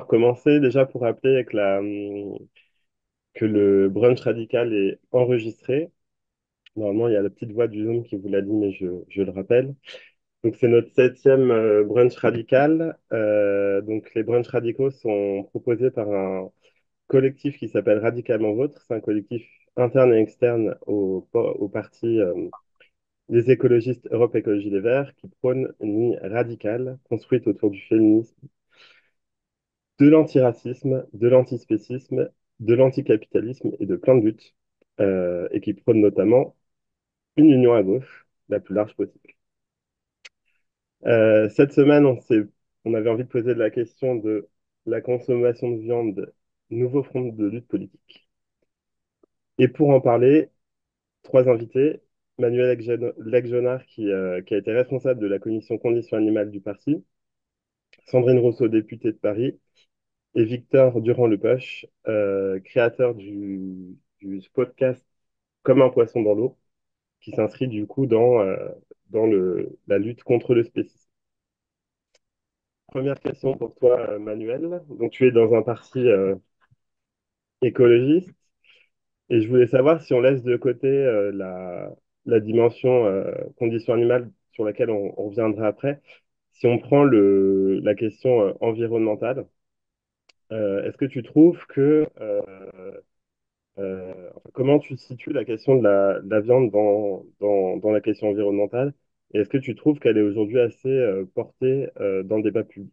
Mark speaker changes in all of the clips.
Speaker 1: commencer déjà pour rappeler que le brunch radical est enregistré. Normalement, il y a la petite voix du Zoom qui vous l'a dit, mais je le rappelle. Donc, c'est notre septième brunch radical. Donc, les brunchs radicaux sont proposés par un collectif qui s'appelle Radicalement Vôtre. C'est un collectif interne et externe au parti des écologistes Europe Écologie Les Verts qui prône une ligne radicale construite autour du féminisme, de l'antiracisme, de l'antispécisme, de l'anticapitalisme et de plein de luttes, et qui prône notamment une union à gauche la plus large possible. Cette semaine, on avait envie de poser la question de la consommation de viande, nouveau front de lutte politique. Et pour en parler, trois invités. Manuel Legionnaire, qui a été responsable de la commission conditions animales du parti, Sandrine Rousseau, députée de Paris, et Victor Durand-Lepeuche, créateur du podcast Comme un poisson dans l'eau, qui s'inscrit du coup dans la lutte contre le spécisme. Première question pour toi, Manuel. Donc, tu es dans un parti écologiste et je voulais savoir si on laisse de côté la dimension condition animale sur laquelle on reviendra après, si on prend la question environnementale, est-ce que tu trouves que enfin, comment tu situes la question de la viande dans la question environnementale? Et est-ce que tu trouves qu'elle est aujourd'hui assez portée dans le débat public?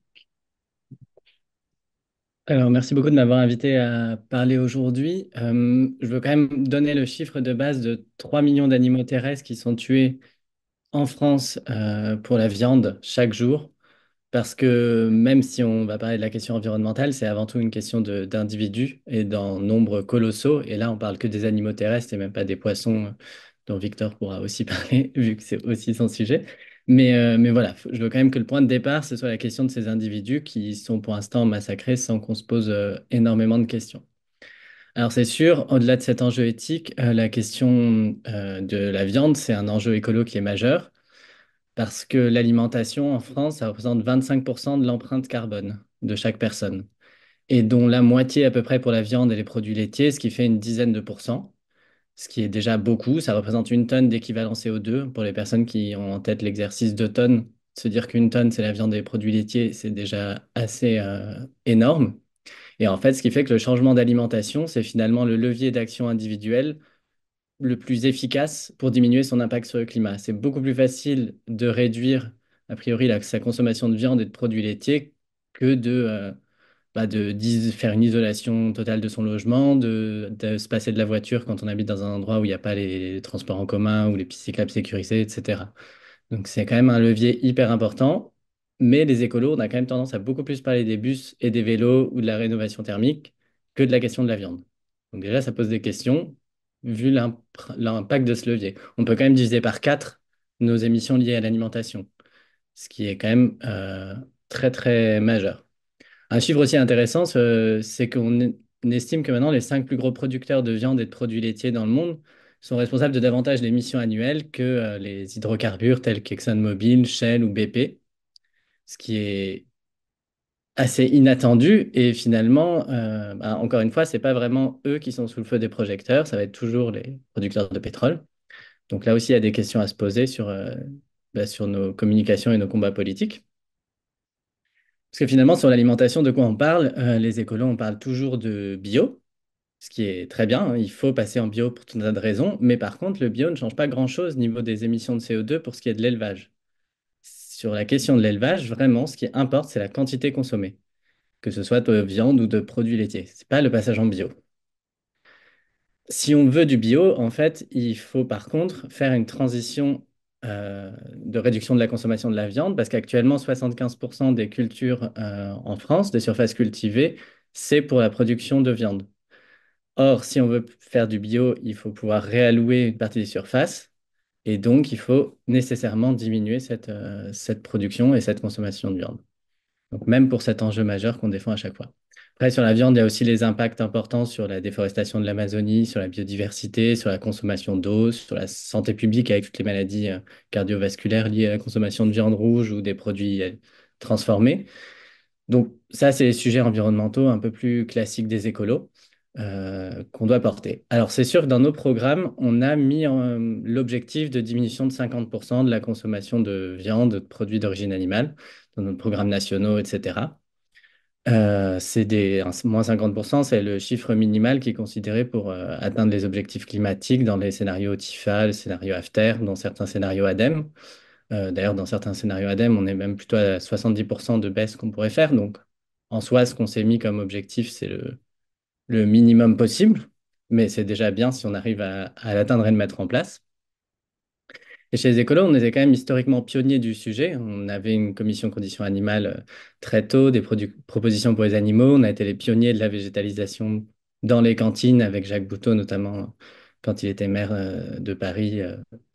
Speaker 2: Alors, merci beaucoup de m'avoir invité à parler aujourd'hui. Je veux quand même donner le chiffre de base de 3 millions d'animaux terrestres qui sont tués en France pour la viande chaque jour. Parce que même si on va parler de la question environnementale, c'est avant tout une question d'individus et d'un nombre colossaux. Et là, on parle que des animaux terrestres et même pas des poissons dont Victor pourra aussi parler, vu que c'est aussi son sujet. Mais voilà, je veux quand même que le point de départ, ce soit la question de ces individus qui sont pour l'instant massacrés sans qu'on se pose énormément de questions. Alors c'est sûr, au-delà de cet enjeu éthique, la question de la viande, c'est un enjeu écolo qui est majeur parce que l'alimentation en France, ça représente 25% de l'empreinte carbone de chaque personne et dont la moitié à peu près pour la viande et les produits laitiers, ce qui fait une dizaine de pourcents, ce qui est déjà beaucoup. Ça représente 1 tonne d'équivalent CO2 pour les personnes qui ont en tête l'exercice de tonnes. Se dire qu'1 tonne, c'est la viande et les produits laitiers, c'est déjà assez énorme. Et en fait, ce qui fait que le changement d'alimentation, c'est finalement le levier d'action individuel le plus efficace pour diminuer son impact sur le climat. C'est beaucoup plus facile de réduire, a priori, sa consommation de viande et de produits laitiers que de faire une isolation totale de son logement, de se passer de la voiture quand on habite dans un endroit où il n'y a pas les transports en commun ou les pistes cyclables sécurisées, etc. Donc c'est quand même un levier hyper important. Mais les écolos, on a quand même tendance à beaucoup plus parler des bus et des vélos ou de la rénovation thermique que de la question de la viande. Donc déjà, ça pose des questions vu l'impact de ce levier. On peut quand même diviser par 4 nos émissions liées à l'alimentation, ce qui est quand même très très majeur. Un chiffre aussi intéressant, c'est qu'on estime que maintenant les 5 plus gros producteurs de viande et de produits laitiers dans le monde sont responsables de davantage d'émissions annuelles que les hydrocarbures tels qu'ExxonMobil, Shell ou BP, ce qui est assez inattendu. Et finalement, encore une fois, c'est pas vraiment eux qui sont sous le feu des projecteurs, ça va être toujours les producteurs de pétrole. Donc là aussi, il y a des questions à se poser sur nos communications et nos combats politiques. Parce que finalement, sur l'alimentation, de quoi on parle? Les écolos, on parle toujours de bio, ce qui est très bien, hein. Il faut passer en bio pour tout un tas de raisons. Mais par contre, le bio ne change pas grand-chose au niveau des émissions de CO2 pour ce qui est de l'élevage. Sur la question de l'élevage, vraiment, ce qui importe, c'est la quantité consommée, que ce soit de viande ou de produits laitiers. C'est pas le passage en bio. Si on veut du bio, en fait, il faut par contre faire une transition de réduction de la consommation de la viande, parce qu'actuellement, 75% des cultures en France, des surfaces cultivées, c'est pour la production de viande. Or, si on veut faire du bio, il faut pouvoir réallouer une partie des surfaces, et donc il faut nécessairement diminuer cette production et cette consommation de viande. Donc même pour cet enjeu majeur qu'on défend à chaque fois. Après, sur la viande, il y a aussi les impacts importants sur la déforestation de l'Amazonie, sur la biodiversité, sur la consommation d'eau, sur la santé publique avec toutes les maladies cardiovasculaires liées à la consommation de viande rouge ou des produits transformés. Donc ça, c'est les sujets environnementaux un peu plus classiques des écolos qu'on doit porter. Alors c'est sûr que dans nos programmes, on a mis l'objectif de diminution de 50% de la consommation de viande, de produits d'origine animale, dans nos programmes nationaux, etc. Moins 50%, c'est le chiffre minimal qui est considéré pour atteindre les objectifs climatiques dans les scénarios TIFA, le scénario AFTER, dans certains scénarios ADEME. D'ailleurs, dans certains scénarios ADEME, on est même plutôt à 70% de baisse qu'on pourrait faire. Donc, en soi, ce qu'on s'est mis comme objectif, c'est le minimum possible, mais c'est déjà bien si on arrive à l'atteindre et le mettre en place. Et chez les écolos, on était quand même historiquement pionniers du sujet. On avait une commission conditions animales très tôt, des propositions pour les animaux. On a été les pionniers de la végétalisation dans les cantines avec Jacques Boutot, notamment quand il était maire de Paris,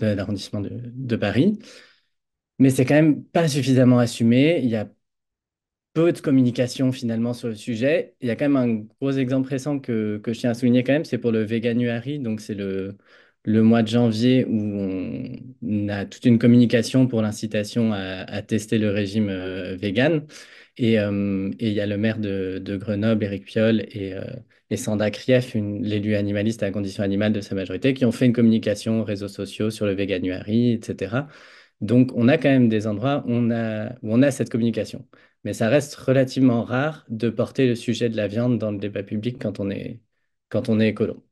Speaker 2: de l'arrondissement de Paris. Mais c'est quand même pas suffisamment assumé. Il y a peu de communication finalement sur le sujet. Il y a quand même un gros exemple récent que je tiens à souligner quand même, c'est pour le Veganuary. Donc c'est le mois de janvier où on a toute une communication pour l'incitation à tester le régime vegan. Et il y a le maire de Grenoble, Éric Piolle, et Sanda Krief, l'élu animaliste à la condition animale de sa majorité, qui ont fait une communication aux réseaux sociaux sur le Veganuary, etc. Donc, on a quand même des endroits où on a cette communication. Mais ça reste relativement rare de porter le sujet de la viande dans le débat public quand on est écolo.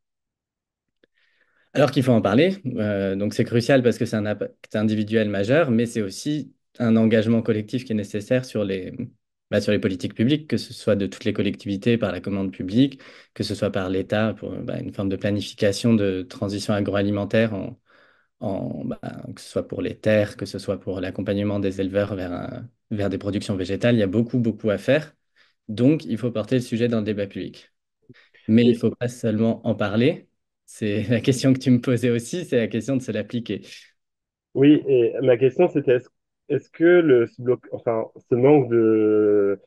Speaker 2: Alors qu'il faut en parler, donc c'est crucial parce que c'est un impact individuel majeur, mais c'est aussi un engagement collectif qui est nécessaire sur les politiques publiques, que ce soit de toutes les collectivités par la commande publique, que ce soit par l'État pour une forme de planification de transition agroalimentaire que ce soit pour les terres, que ce soit pour l'accompagnement des éleveurs vers des productions végétales. Il y a beaucoup, beaucoup à faire. Donc, il faut porter le sujet dans le débat public. Mais il ne
Speaker 1: Et-
Speaker 2: faut pas seulement en parler. C'est la question que tu me posais aussi, c'est la question de se l'appliquer.
Speaker 1: oui, et ma question c'était est-ce que enfin, ce manque de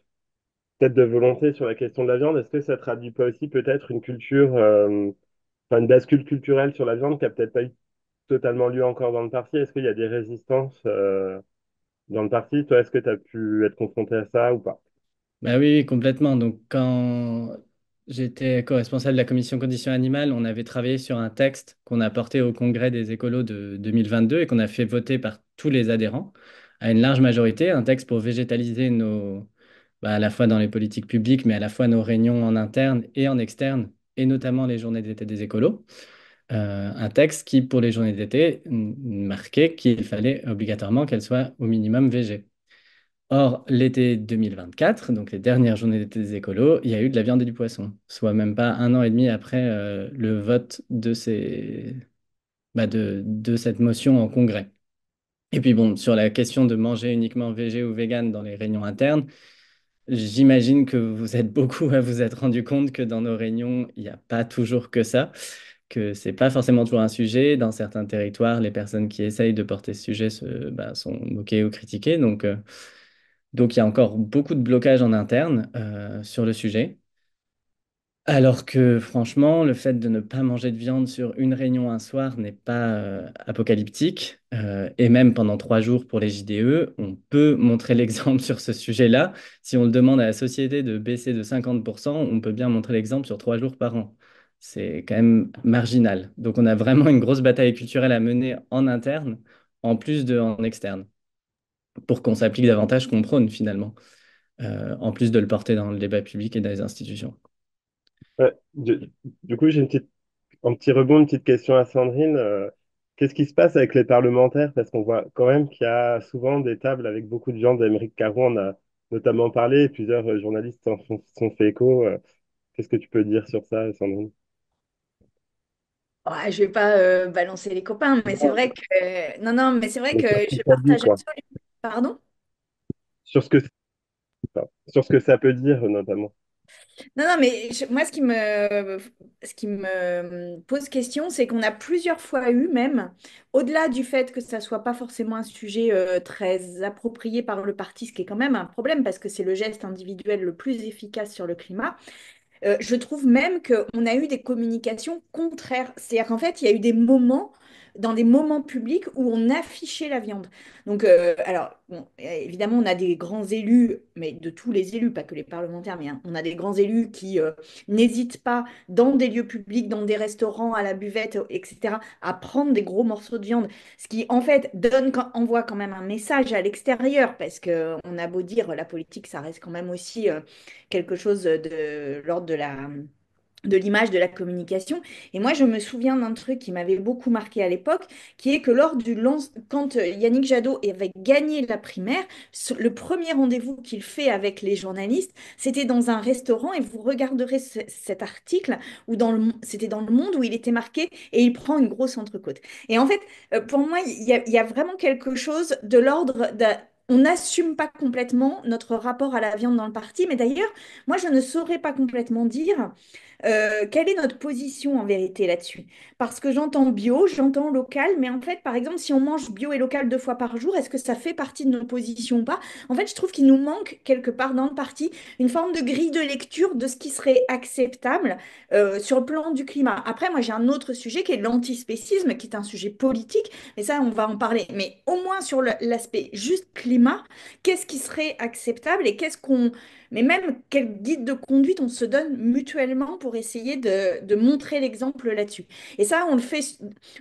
Speaker 1: peut-être de volonté sur la question de la viande, est-ce que ça traduit pas aussi peut-être une culture, enfin une bascule culturelle sur la viande qui a peut-être pas eu totalement lieu encore dans le parti? Est-ce qu'il y a des résistances dans le parti? Toi, est-ce que tu as pu être confronté à ça ou pas?
Speaker 2: Bah oui, oui, complètement. Donc, quand j'étais co-responsable de la commission conditions animales, on avait travaillé sur un texte qu'on a porté au congrès des écolos de 2022 et qu'on a fait voter par tous les adhérents à une large majorité, un texte pour végétaliser à la fois dans les politiques publiques, mais à la fois nos réunions en interne et en externe, et notamment les journées d'été des écolos. Un texte qui, pour les journées d'été, marquait qu'il fallait obligatoirement qu'elles soient au minimum végé. Or, l'été 2024, donc les dernières journées d'été des écolos, il y a eu de la viande et du poisson, soit même pas un an et demi après le vote de cette motion en congrès. Et puis bon, sur la question de manger uniquement végé ou vegan dans les réunions internes, j'imagine que vous êtes beaucoup à vous être rendu compte que dans nos réunions, il n'y a pas toujours que ça, que c'est pas forcément toujours un sujet. Dans certains territoires, les personnes qui essayent de porter ce sujet sont moquées ou critiquées. Donc, il y a encore beaucoup de blocages en interne sur le sujet. Alors que franchement, le fait de ne pas manger de viande sur une réunion un soir n'est pas apocalyptique. Et même pendant 3 jours pour les JDE, on peut montrer l'exemple sur ce sujet-là. Si on le demande à la société de baisser de 50%, on peut bien montrer l'exemple sur 3 jours par an. C'est quand même marginal. Donc on a vraiment une grosse bataille culturelle à mener en interne, en plus de en externe, pour qu'on s'applique davantage qu'on prône finalement, en plus de le porter dans le débat public et dans les institutions.
Speaker 1: Ouais, du coup, j'ai un petit rebond, une petite question à Sandrine. Qu'est-ce qui se passe avec les parlementaires? Parce qu'on voit quand même qu'il y a souvent des tables avec beaucoup de gens d'Amérique Caron. On a notamment parlé, et plusieurs journalistes sont fait écho. Qu'est-ce que tu peux dire sur ça, Sandrine?
Speaker 3: Ouais, je vais pas balancer les copains, mais c'est vrai que non, non, mais c'est vrai
Speaker 1: Mais
Speaker 3: que
Speaker 1: sur ce que
Speaker 3: je
Speaker 1: ça dit,
Speaker 3: partage
Speaker 1: quoi.
Speaker 3: absolument. Pardon?
Speaker 1: Sur ce que, sur ce que ça peut dire, notamment.
Speaker 3: Non, non, mais moi, ce qui me pose question, c'est qu'on a plusieurs fois eu même, au-delà du fait que ça soit pas forcément un sujet très approprié par le parti, ce qui est quand même un problème parce que c'est le geste individuel le plus efficace sur le climat. Je trouve même qu'on a eu des communications contraires. C'est-à-dire qu'en fait, il y a eu des moments dans des moments publics où on affichait la viande. Donc, alors, bon, évidemment, on a des grands élus, mais de tous les élus, pas que les parlementaires, mais hein, on a des grands élus qui n'hésitent pas, dans des lieux publics, dans des restaurants, à la buvette, etc., à prendre des gros morceaux de viande. Ce qui, en fait, envoie quand même un message à l'extérieur, parce que on a beau dire, la politique, ça reste quand même aussi quelque chose de l'ordre de l'image, de la communication. Et moi, je me souviens d'un truc qui m'avait beaucoup marqué à l'époque, qui est que quand Yannick Jadot avait gagné la primaire, le premier rendez-vous qu'il fait avec les journalistes, c'était dans un restaurant, et vous regarderez cet article, où c'était dans Le Monde, où il était marqué, et il prend une grosse entrecôte. Et en fait, pour moi, il y a vraiment quelque chose de l'ordre de... On n'assume pas complètement notre rapport à la viande dans le parti, mais d'ailleurs, moi, je ne saurais pas complètement dire quelle est notre position en vérité là-dessus? Parce que j'entends bio, j'entends local, mais en fait, par exemple, si on mange bio et local 2 fois par jour, est-ce que ça fait partie de nos positions ou pas? En fait, je trouve qu'il nous manque quelque part dans le parti une forme de grille de lecture de ce qui serait acceptable sur le plan du climat. Après, moi, j'ai un autre sujet qui est l'antispécisme, qui est un sujet politique, mais ça, on va en parler. Mais au moins sur l'aspect juste climat, qu'est-ce qui serait acceptable et mais même quel guide de conduite on se donne mutuellement pour essayer de montrer l'exemple là-dessus. Et ça,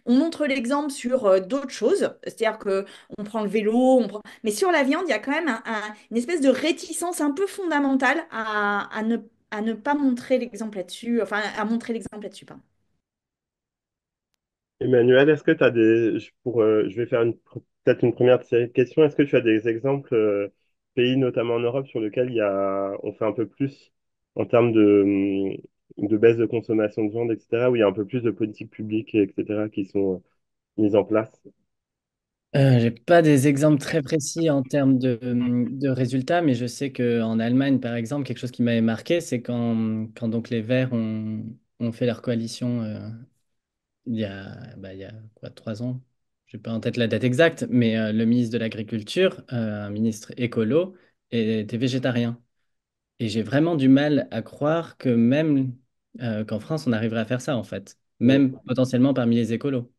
Speaker 3: on montre l'exemple sur d'autres choses, c'est-à-dire que on prend le vélo, mais sur la viande, il y a quand même une espèce de réticence un peu fondamentale à ne pas montrer l'exemple là-dessus, enfin à montrer l'exemple là-dessus, pardon.
Speaker 1: Emmanuel, est-ce que tu as je vais faire peut-être une première série de questions. Est-ce que tu as des exemples, pays, notamment en Europe, sur lesquels on fait un peu plus en termes de baisse de consommation de viande, etc., où il y a un peu plus de politiques publiques, etc., qui sont mises en place?
Speaker 2: J'ai pas des exemples très précis en termes de résultats, mais je sais qu'en Allemagne, par exemple, quelque chose qui m'avait marqué, c'est quand donc les Verts ont fait leur coalition il y a quoi, 3 ans? Je n'ai pas en tête la date exacte, mais le ministre de l'Agriculture, un ministre écolo, était végétarien. Et j'ai vraiment du mal à croire que même qu'en France, on arriverait à faire ça, en fait,
Speaker 1: Mm.
Speaker 2: même potentiellement parmi les écolos.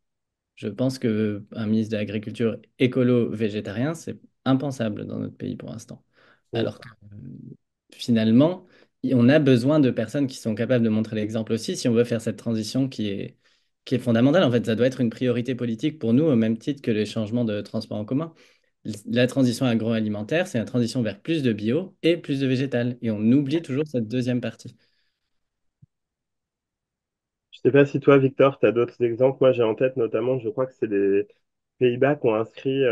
Speaker 2: Je pense que un ministre de l'Agriculture écolo végétarien, c'est impensable dans notre pays pour l'instant.
Speaker 1: Mm.
Speaker 2: Alors que finalement, on a besoin de personnes qui sont capables de montrer l'exemple aussi si on veut faire cette transition qui est fondamentale. En fait, ça doit être une priorité politique pour nous au même titre que les changements de transport en commun. La transition agroalimentaire, c'est la transition vers plus de bio et plus de végétal. Et on oublie toujours cette deuxième partie.
Speaker 1: Je sais pas si toi, Victor, tu as d'autres exemples. Moi, j'ai en tête notamment, je crois que c'est les Pays-Bas qui ont inscrit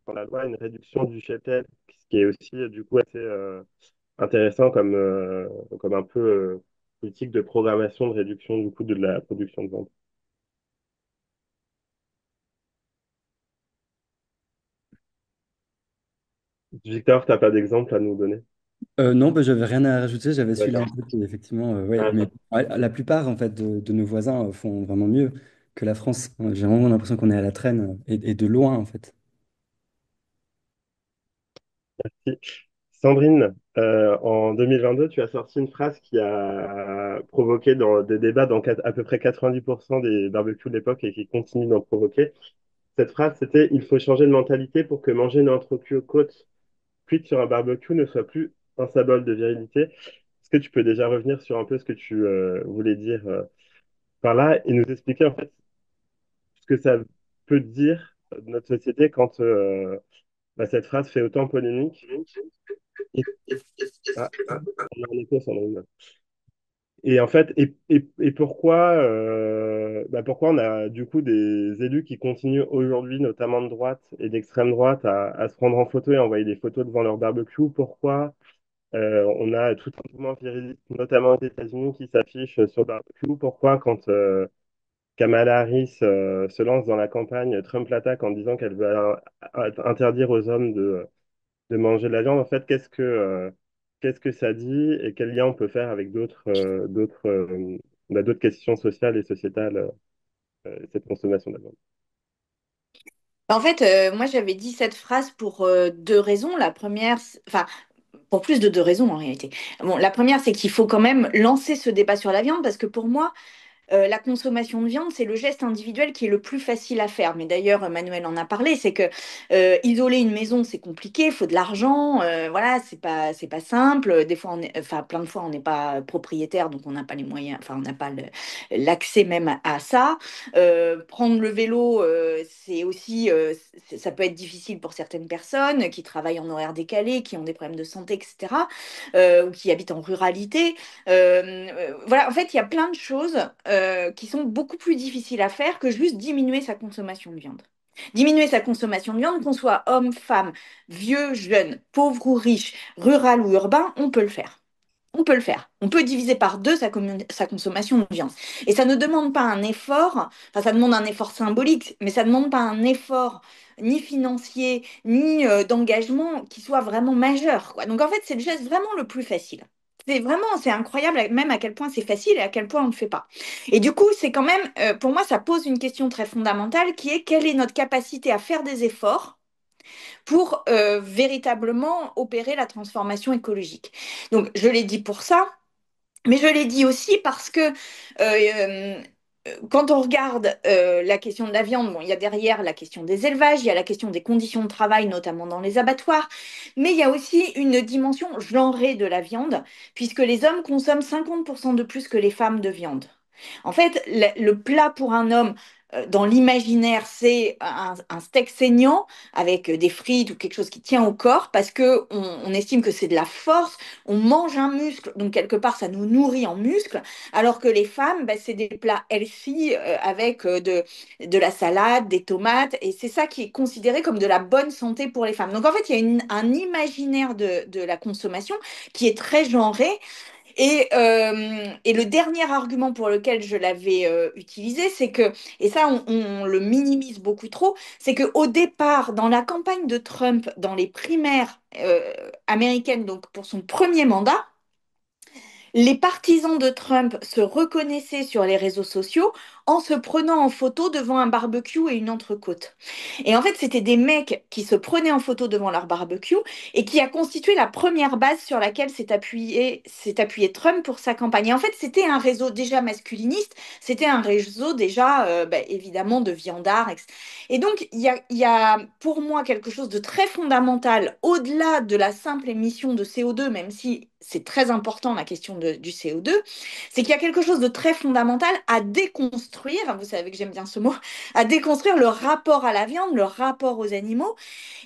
Speaker 1: dans la loi une réduction du cheptel, ce qui est aussi du coup assez intéressant comme un peu politique de programmation de réduction du coût de la production de viande. Victor, t'as pas d'exemple à nous donner?
Speaker 4: Non, bah, j'avais rien à rajouter, j'avais celui-là en
Speaker 1: D'accord.
Speaker 4: tête, et effectivement, ouais,
Speaker 1: Ah,
Speaker 4: mais ouais, la plupart en fait de nos voisins font vraiment mieux que la France. J'ai vraiment l'impression qu'on est à la traîne et de loin en fait.
Speaker 1: si. Sandrine, en 2022, tu as sorti une phrase qui a provoqué dans des débats dans à peu près 90% des barbecues de l'époque et qui continue d'en provoquer. Cette phrase, c'était: il faut changer de mentalité pour que manger une entrecôte cuite sur un barbecue ne soit plus un symbole de virilité. Est-ce que tu peux déjà revenir sur un peu ce que tu voulais dire par là et nous expliquer en fait ce que ça peut dire de notre société quand cette phrase fait autant polémique et, ah, on a un écho, Sandrine. Et en fait, pourquoi on a du coup des élus qui continuent aujourd'hui, notamment de droite et d'extrême droite, à se prendre en photo et à envoyer des photos devant leur barbecue? Pourquoi on a tout un mouvement viriliste, notamment aux États-Unis, qui s'affiche sur le barbecue? Pourquoi, quand Kamala Harris se lance dans la campagne, Trump l'attaque en disant qu'elle veut interdire aux hommes de manger de la viande? En fait, qu'est-ce que ça dit et quel lien on peut faire avec d'autres questions sociales et sociétales, cette consommation de la viande?
Speaker 3: En fait, moi j'avais dit cette phrase pour deux raisons. La première, enfin, pour plus de deux raisons en réalité. Bon, la première, c'est qu'il faut quand même lancer ce débat sur la viande parce que pour moi, la consommation de viande, c'est le geste individuel qui est le plus facile à faire. Mais d'ailleurs, Manuel en a parlé, c'est que isoler une maison, c'est compliqué, il faut de l'argent, voilà, c'est pas simple. Des fois, enfin, plein de fois, on n'est pas propriétaire, donc on n'a pas les moyens, enfin, on n'a pas l'accès même à ça. Prendre le vélo, c'est aussi, ça peut être difficile pour certaines personnes qui travaillent en horaire décalé, qui ont des problèmes de santé, etc., ou qui habitent en ruralité. Voilà, en fait, il y a plein de choses qui sont beaucoup plus difficiles à faire que juste diminuer sa consommation de viande. Diminuer sa consommation de viande, qu'on soit homme, femme, vieux, jeune, pauvre ou riche, rural ou urbain, on peut le faire. On peut le faire. On peut diviser par deux sa consommation de viande. Et ça ne demande pas un effort, enfin ça demande un effort symbolique, mais ça ne demande pas un effort ni financier, ni d'engagement qui soit vraiment majeur, quoi. Donc en fait, c'est le geste vraiment le plus facile. C'est incroyable même à quel point c'est facile et à quel point on ne le fait pas. Et du coup, c'est quand même, pour moi, ça pose une question très fondamentale qui est quelle est notre capacité à faire des efforts pour véritablement opérer la transformation écologique. Donc, je l'ai dit pour ça, mais je l'ai dit aussi parce que euh, quand on regarde la question de la viande, bon, il y a derrière la question des élevages, il y a la question des conditions de travail, notamment dans les abattoirs, mais il y a aussi une dimension genrée de la viande, puisque les hommes consomment 50% de plus que les femmes de viande. En fait, le plat pour un homme, dans l'imaginaire, c'est un steak saignant avec des frites ou quelque chose qui tient au corps parce que on estime que c'est de la force, on mange un muscle, donc quelque part ça nous nourrit en muscle, alors que les femmes, ben, c'est des plats healthy avec de la salade, des tomates, et c'est ça qui est considéré comme de la bonne santé pour les femmes. Donc en fait, il y a un imaginaire de la consommation qui est très genré. Et le dernier argument pour lequel je l'avais utilisé, c'est que, et ça on le minimise beaucoup trop, c'est qu'au départ, dans la campagne de Trump, dans les primaires américaines, donc pour son premier mandat, les partisans de Trump se reconnaissaient sur les réseaux sociaux en se prenant en photo devant un barbecue et une entrecôte. Et en fait, c'était des mecs qui se prenaient en photo devant leur barbecue et qui a constitué la première base sur laquelle s'est appuyé Trump pour sa campagne. Et en fait, c'était un réseau déjà masculiniste, c'était un réseau déjà, bah, évidemment, de viandards. Et donc, il y a pour moi quelque chose de très fondamental au-delà de la simple émission de CO2, même si c'est très important la question du CO2, c'est qu'il y a quelque chose de très fondamental à déconstruire, vous savez que j'aime bien ce mot, à déconstruire le rapport à la viande, le rapport aux animaux.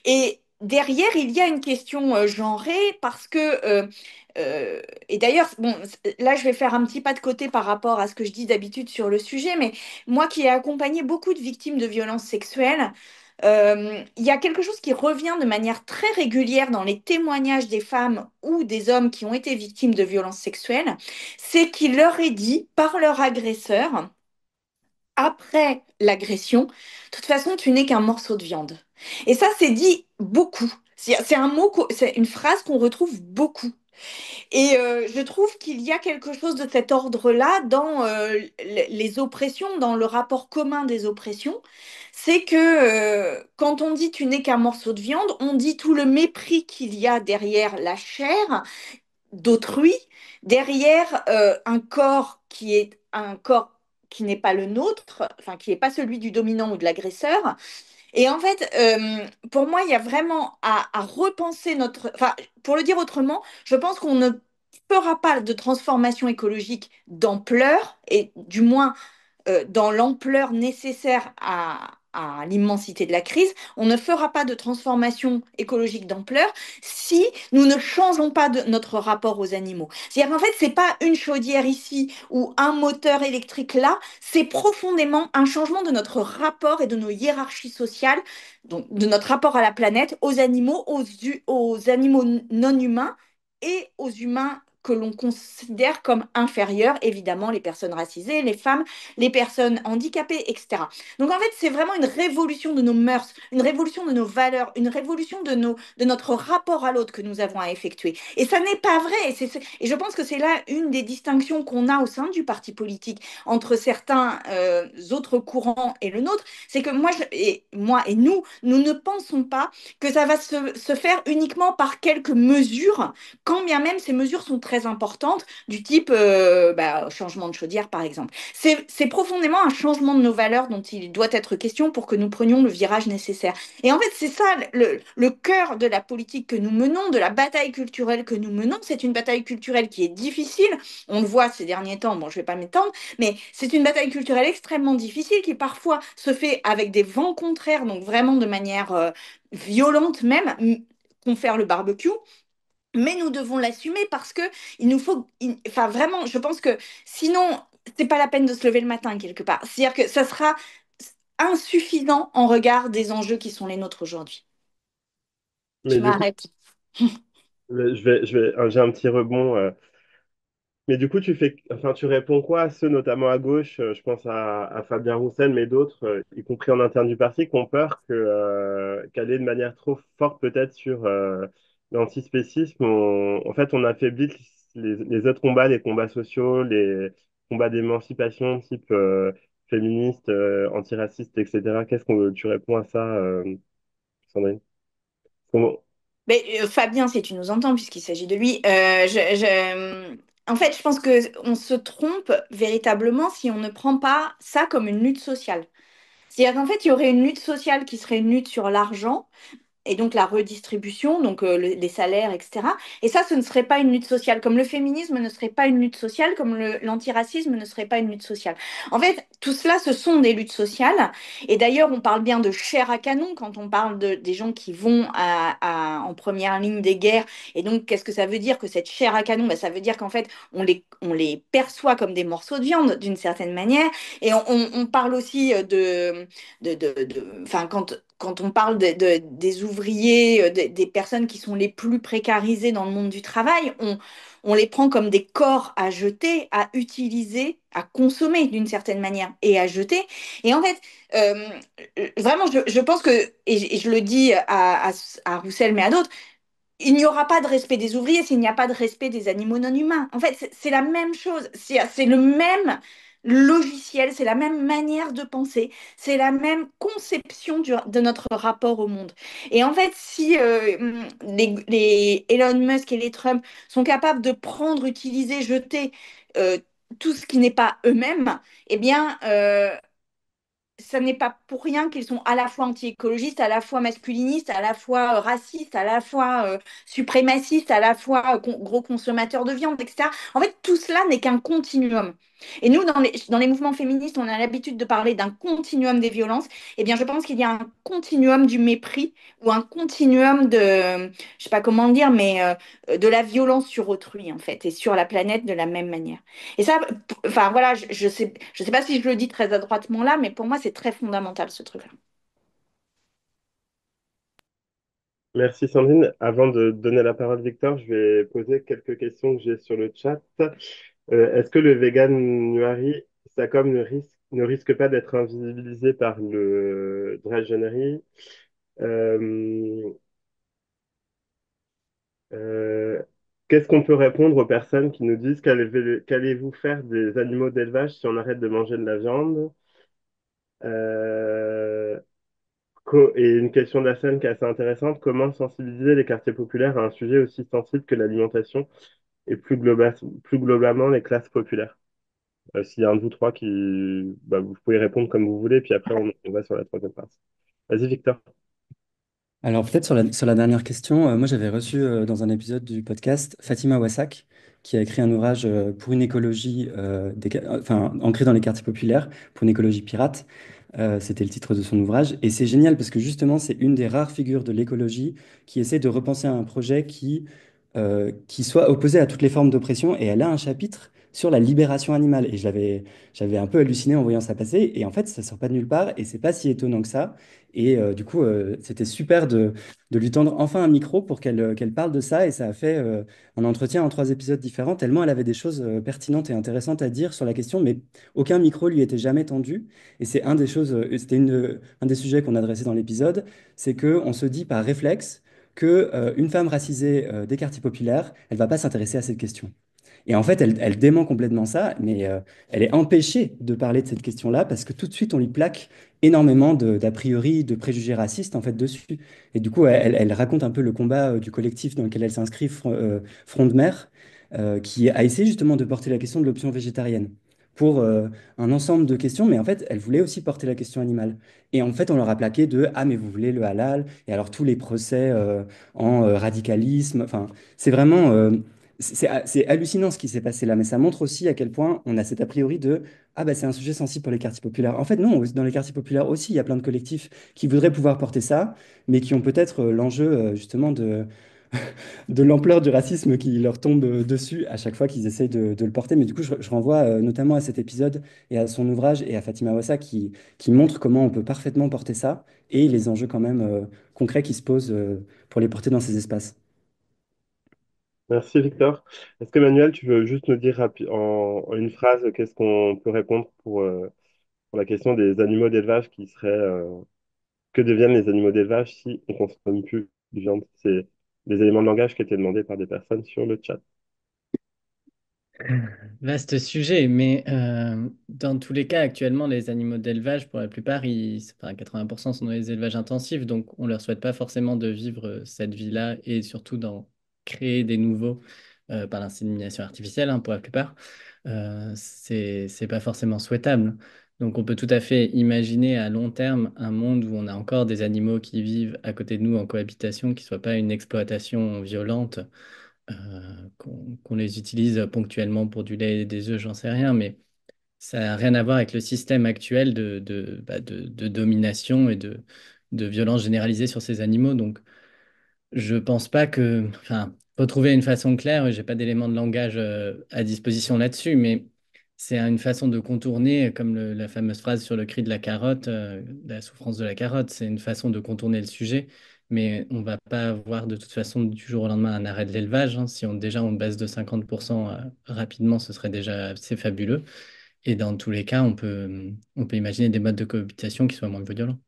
Speaker 3: Et derrière, il y a une question genrée parce que, et d'ailleurs, bon, là, je vais faire un petit pas de côté par rapport à ce que je dis d'habitude sur le sujet, mais moi qui ai accompagné beaucoup de victimes de violences sexuelles, il y a quelque chose qui revient de manière très régulière dans les témoignages des femmes ou des hommes qui ont été victimes de violences sexuelles, c'est qu'il leur est dit par leur agresseur, après l'agression, de toute façon, tu n'es qu'un morceau de viande. Et ça, c'est dit beaucoup. C'est un mot, c'est une phrase qu'on retrouve beaucoup. Et je trouve qu'il y a quelque chose de cet ordre-là dans les oppressions, dans le rapport commun des oppressions. C'est que quand on dit tu n'es qu'un morceau de viande, on dit tout le mépris qu'il y a derrière la chair d'autrui, derrière un corps qui est un corps qui n'est pas le nôtre, enfin qui n'est pas celui du dominant ou de l'agresseur. Et en fait, pour moi, il y a vraiment à repenser notre... Enfin, pour le dire autrement, je pense qu'on ne fera pas de transformation écologique d'ampleur, et du moins dans l'ampleur nécessaire à l'immensité de la crise, on ne fera pas de transformation écologique d'ampleur si nous ne changeons pas de notre rapport aux animaux. C'est-à-dire qu'en fait, c'est pas une chaudière ici ou un moteur électrique là, c'est profondément un changement de notre rapport et de nos hiérarchies sociales, donc de notre rapport à la planète, aux animaux, aux animaux non humains et aux humains que l'on considère comme inférieurs, évidemment les personnes racisées, les femmes, les personnes handicapées, etc. Donc en fait, c'est vraiment une révolution de nos mœurs, une révolution de nos valeurs, une révolution de notre rapport à l'autre que nous avons à effectuer. Et ça n'est pas vrai. Et je pense que c'est là une des distinctions qu'on a au sein du parti politique entre certains autres courants et le nôtre, c'est que moi et nous ne pensons pas que ça va se faire uniquement par quelques mesures, quand bien même ces mesures sont très très importantes, du type changement de chaudière, par exemple. C'est profondément un changement de nos valeurs dont il doit être question pour que nous prenions le virage nécessaire. Et en fait, c'est ça le cœur de la politique que nous menons, de la bataille culturelle que nous menons. C'est une bataille culturelle qui est difficile. On le voit ces derniers temps, bon, je ne vais pas m'étendre, mais c'est une bataille culturelle extrêmement difficile qui parfois se fait avec des vents contraires, donc vraiment de manière violente même, qu'on fait le barbecue. Mais nous devons l'assumer parce que il nous faut, enfin vraiment, je pense que sinon, c'est pas la peine de se lever le matin quelque part. C'est-à-dire que ça sera insuffisant en regard des enjeux qui sont les nôtres aujourd'hui. Je
Speaker 1: Mais du coup,
Speaker 3: m'arrête.
Speaker 1: j'ai un petit rebond. Mais du coup, tu réponds quoi à ceux, notamment à gauche, je pense à Fabien Roussel, mais d'autres, y compris en interne du parti, qui ont peur qu'aller de manière trop forte peut-être sur l'antispécisme, en fait, on affaiblit les autres combats, les combats sociaux, les combats d'émancipation type féministe, antiraciste, etc. Qu'est-ce que tu réponds à ça, Sandrine? Comment-
Speaker 3: Mais Fabien, si tu nous entends, puisqu'il s'agit de lui, en fait, je pense que on se trompe véritablement si on ne prend pas ça comme une lutte sociale. C'est-à-dire qu'en fait, il y aurait une lutte sociale qui serait une lutte sur l'argent, et donc la redistribution, donc les salaires, etc. Et ça, ce ne serait pas une lutte sociale, comme le féminisme ne serait pas une lutte sociale, comme l'antiracisme ne serait pas une lutte sociale. En fait, tout cela, ce sont des luttes sociales. Et d'ailleurs, on parle bien de chair à canon quand on parle des gens qui vont en première ligne des guerres. Et donc, qu'est-ce que ça veut dire que cette chair à canon? Ben, ça veut dire qu'en fait, on les perçoit comme des morceaux de viande d'une certaine manière. Et on parle aussi enfin, quand on parle des ouvriers, des personnes qui sont les plus précarisées dans le monde du travail, on les prend comme des corps à jeter, à utiliser, à consommer d'une certaine manière et à jeter. Et en fait, euh, vraiment, je pense que, et je le dis à Roussel, mais à d'autres, il n'y aura pas de respect des ouvriers s'il n'y a pas de respect des animaux non humains. En fait, c'est la même chose. C'est le même logiciel, c'est la même manière de penser, c'est la même conception de notre rapport au monde. Et en fait, si les Elon Musk et les Trump sont capables de prendre, utiliser, jeter euh, tout ce qui n'est pas eux-mêmes, eh bien, ça n'est pas pour rien qu'ils sont à la fois anti-écologistes, à la fois masculinistes, à la fois racistes, à la fois suprémacistes, à la fois gros consommateurs de viande, etc. En fait, tout cela n'est qu'un continuum. Et nous, dans les mouvements féministes, on a l'habitude de parler d'un continuum des violences. Eh bien, je pense qu'il y a un continuum du mépris ou un continuum de, je sais pas comment le dire, mais de la violence sur autrui, en fait, et sur la planète de la même manière. Et ça, enfin voilà, je sais pas si je le dis très adroitement là, mais pour moi, c'est très fondamental ce truc-là.
Speaker 1: Merci Sandrine. Avant de donner la parole à Victor, je vais poser quelques questions que j'ai sur le chat. Est-ce que le vegan ne risque pas d'être invisibilisé par le dry January? Euh, euh, Qu'est-ce qu'on peut répondre aux personnes qui nous disent qu'allez-vous faire des animaux d'élevage si on arrête de manger de la viande? Euh, et une question de la scène qui est assez intéressante, comment sensibiliser les quartiers populaires à un sujet aussi sensible que l'alimentation et plus globalement les classes populaires? S'il y a un de vous trois vous pouvez répondre comme vous voulez, puis après on va sur la troisième partie. Vas-y, Victor.
Speaker 4: Alors peut-être sur la dernière question, moi j'avais reçu dans un épisode du podcast Fatima Wassak, qui a écrit un ouvrage pour une écologie, enfin ancré dans les quartiers populaires, pour une écologie pirate. C'était le titre de son ouvrage. Et c'est génial parce que justement c'est une des rares figures de l'écologie qui essaie de repenser à un projet qui soit opposé à toutes les formes d'oppression. Et elle a un chapitre sur la libération animale. Et j'avais un peu halluciné en voyant ça passer. Et en fait, ça sort pas de nulle part et c'est pas si étonnant que ça. Et du coup, c'était super de lui tendre enfin un micro pour qu'elle parle de ça. Et ça a fait un entretien en 3 épisodes différents, tellement elle avait des choses pertinentes et intéressantes à dire sur la question, mais aucun micro lui était jamais tendu. Et c'est c'était un des sujets qu'on adressait dans l'épisode, c'est que on se dit par réflexe que une femme racisée des quartiers populaires, elle va pas s'intéresser à cette question. Et en fait, elle dément complètement ça, mais elle est empêchée de parler de cette question-là parce que tout de suite, on lui plaque énormément d'a priori, de préjugés racistes en fait dessus. Et du coup, elle raconte un peu le combat du collectif dans lequel elle s'inscrit, Front de Mer. qui a essayé justement de porter la question de l'option végétarienne pour un ensemble de questions, mais en fait, elle voulait aussi porter la question animale. Et en fait, on leur a plaqué de «Ah, mais vous voulez le halal?» Et alors, tous les procès en radicalisme, enfin, c'est vraiment... c'est hallucinant ce qui s'est passé là, mais ça montre aussi à quel point on a cet a priori de «Ah, bah, c'est un sujet sensible pour les quartiers populaires». En fait, non, dans les quartiers populaires aussi, il y a plein de collectifs qui voudraient pouvoir porter ça, mais qui ont peut-être l'enjeu justement de l'ampleur du racisme qui leur tombe dessus à chaque fois qu'ils essayent de le porter. Mais du coup, je renvoie notamment à cet épisode et à son ouvrage et à Fatima Wassa qui montre comment on peut parfaitement porter ça et les enjeux quand même concrets qui se posent pour les porter dans ces espaces.
Speaker 1: Merci Victor. Est-ce que Manuel, tu veux juste nous dire en une phrase qu'est-ce qu'on peut répondre pour la question des animaux d'élevage qui seraient que deviennent les animaux d'élevage si on consomme plus de viande? C'est des éléments de langage qui étaient demandés par des personnes sur le chat.
Speaker 2: Vaste sujet, mais dans tous les cas, actuellement, les animaux d'élevage, pour la plupart, enfin, 80% sont dans les élevages intensifs, donc on leur souhaite pas forcément de vivre cette vie-là et surtout d'en créer des nouveaux par l'insémination artificielle, hein, pour la plupart. C'est pas forcément souhaitable. Donc on peut tout à fait imaginer à long terme un monde où on a encore des animaux qui vivent à côté de nous en cohabitation, qui ne soit pas une exploitation violente qu'on les utilise ponctuellement pour du lait et des œufs, j'en sais rien, mais ça n'a rien à voir avec le système actuel de domination et de violence généralisée sur ces animaux. Donc, je pense pas que. Enfin, faut trouver une façon claire, j'ai pas d'éléments de langage à disposition là-dessus, mais c'est une façon de contourner, comme la fameuse phrase sur le cri de la carotte, la souffrance de la carotte, c'est une façon de contourner le sujet, mais on va pas avoir de toute façon du jour au lendemain un arrêt de l'élevage, hein. Si déjà on baisse de 50% rapidement, ce serait déjà assez fabuleux. Et dans tous les cas, on peut imaginer des modes de cohabitation qui soient moins violents.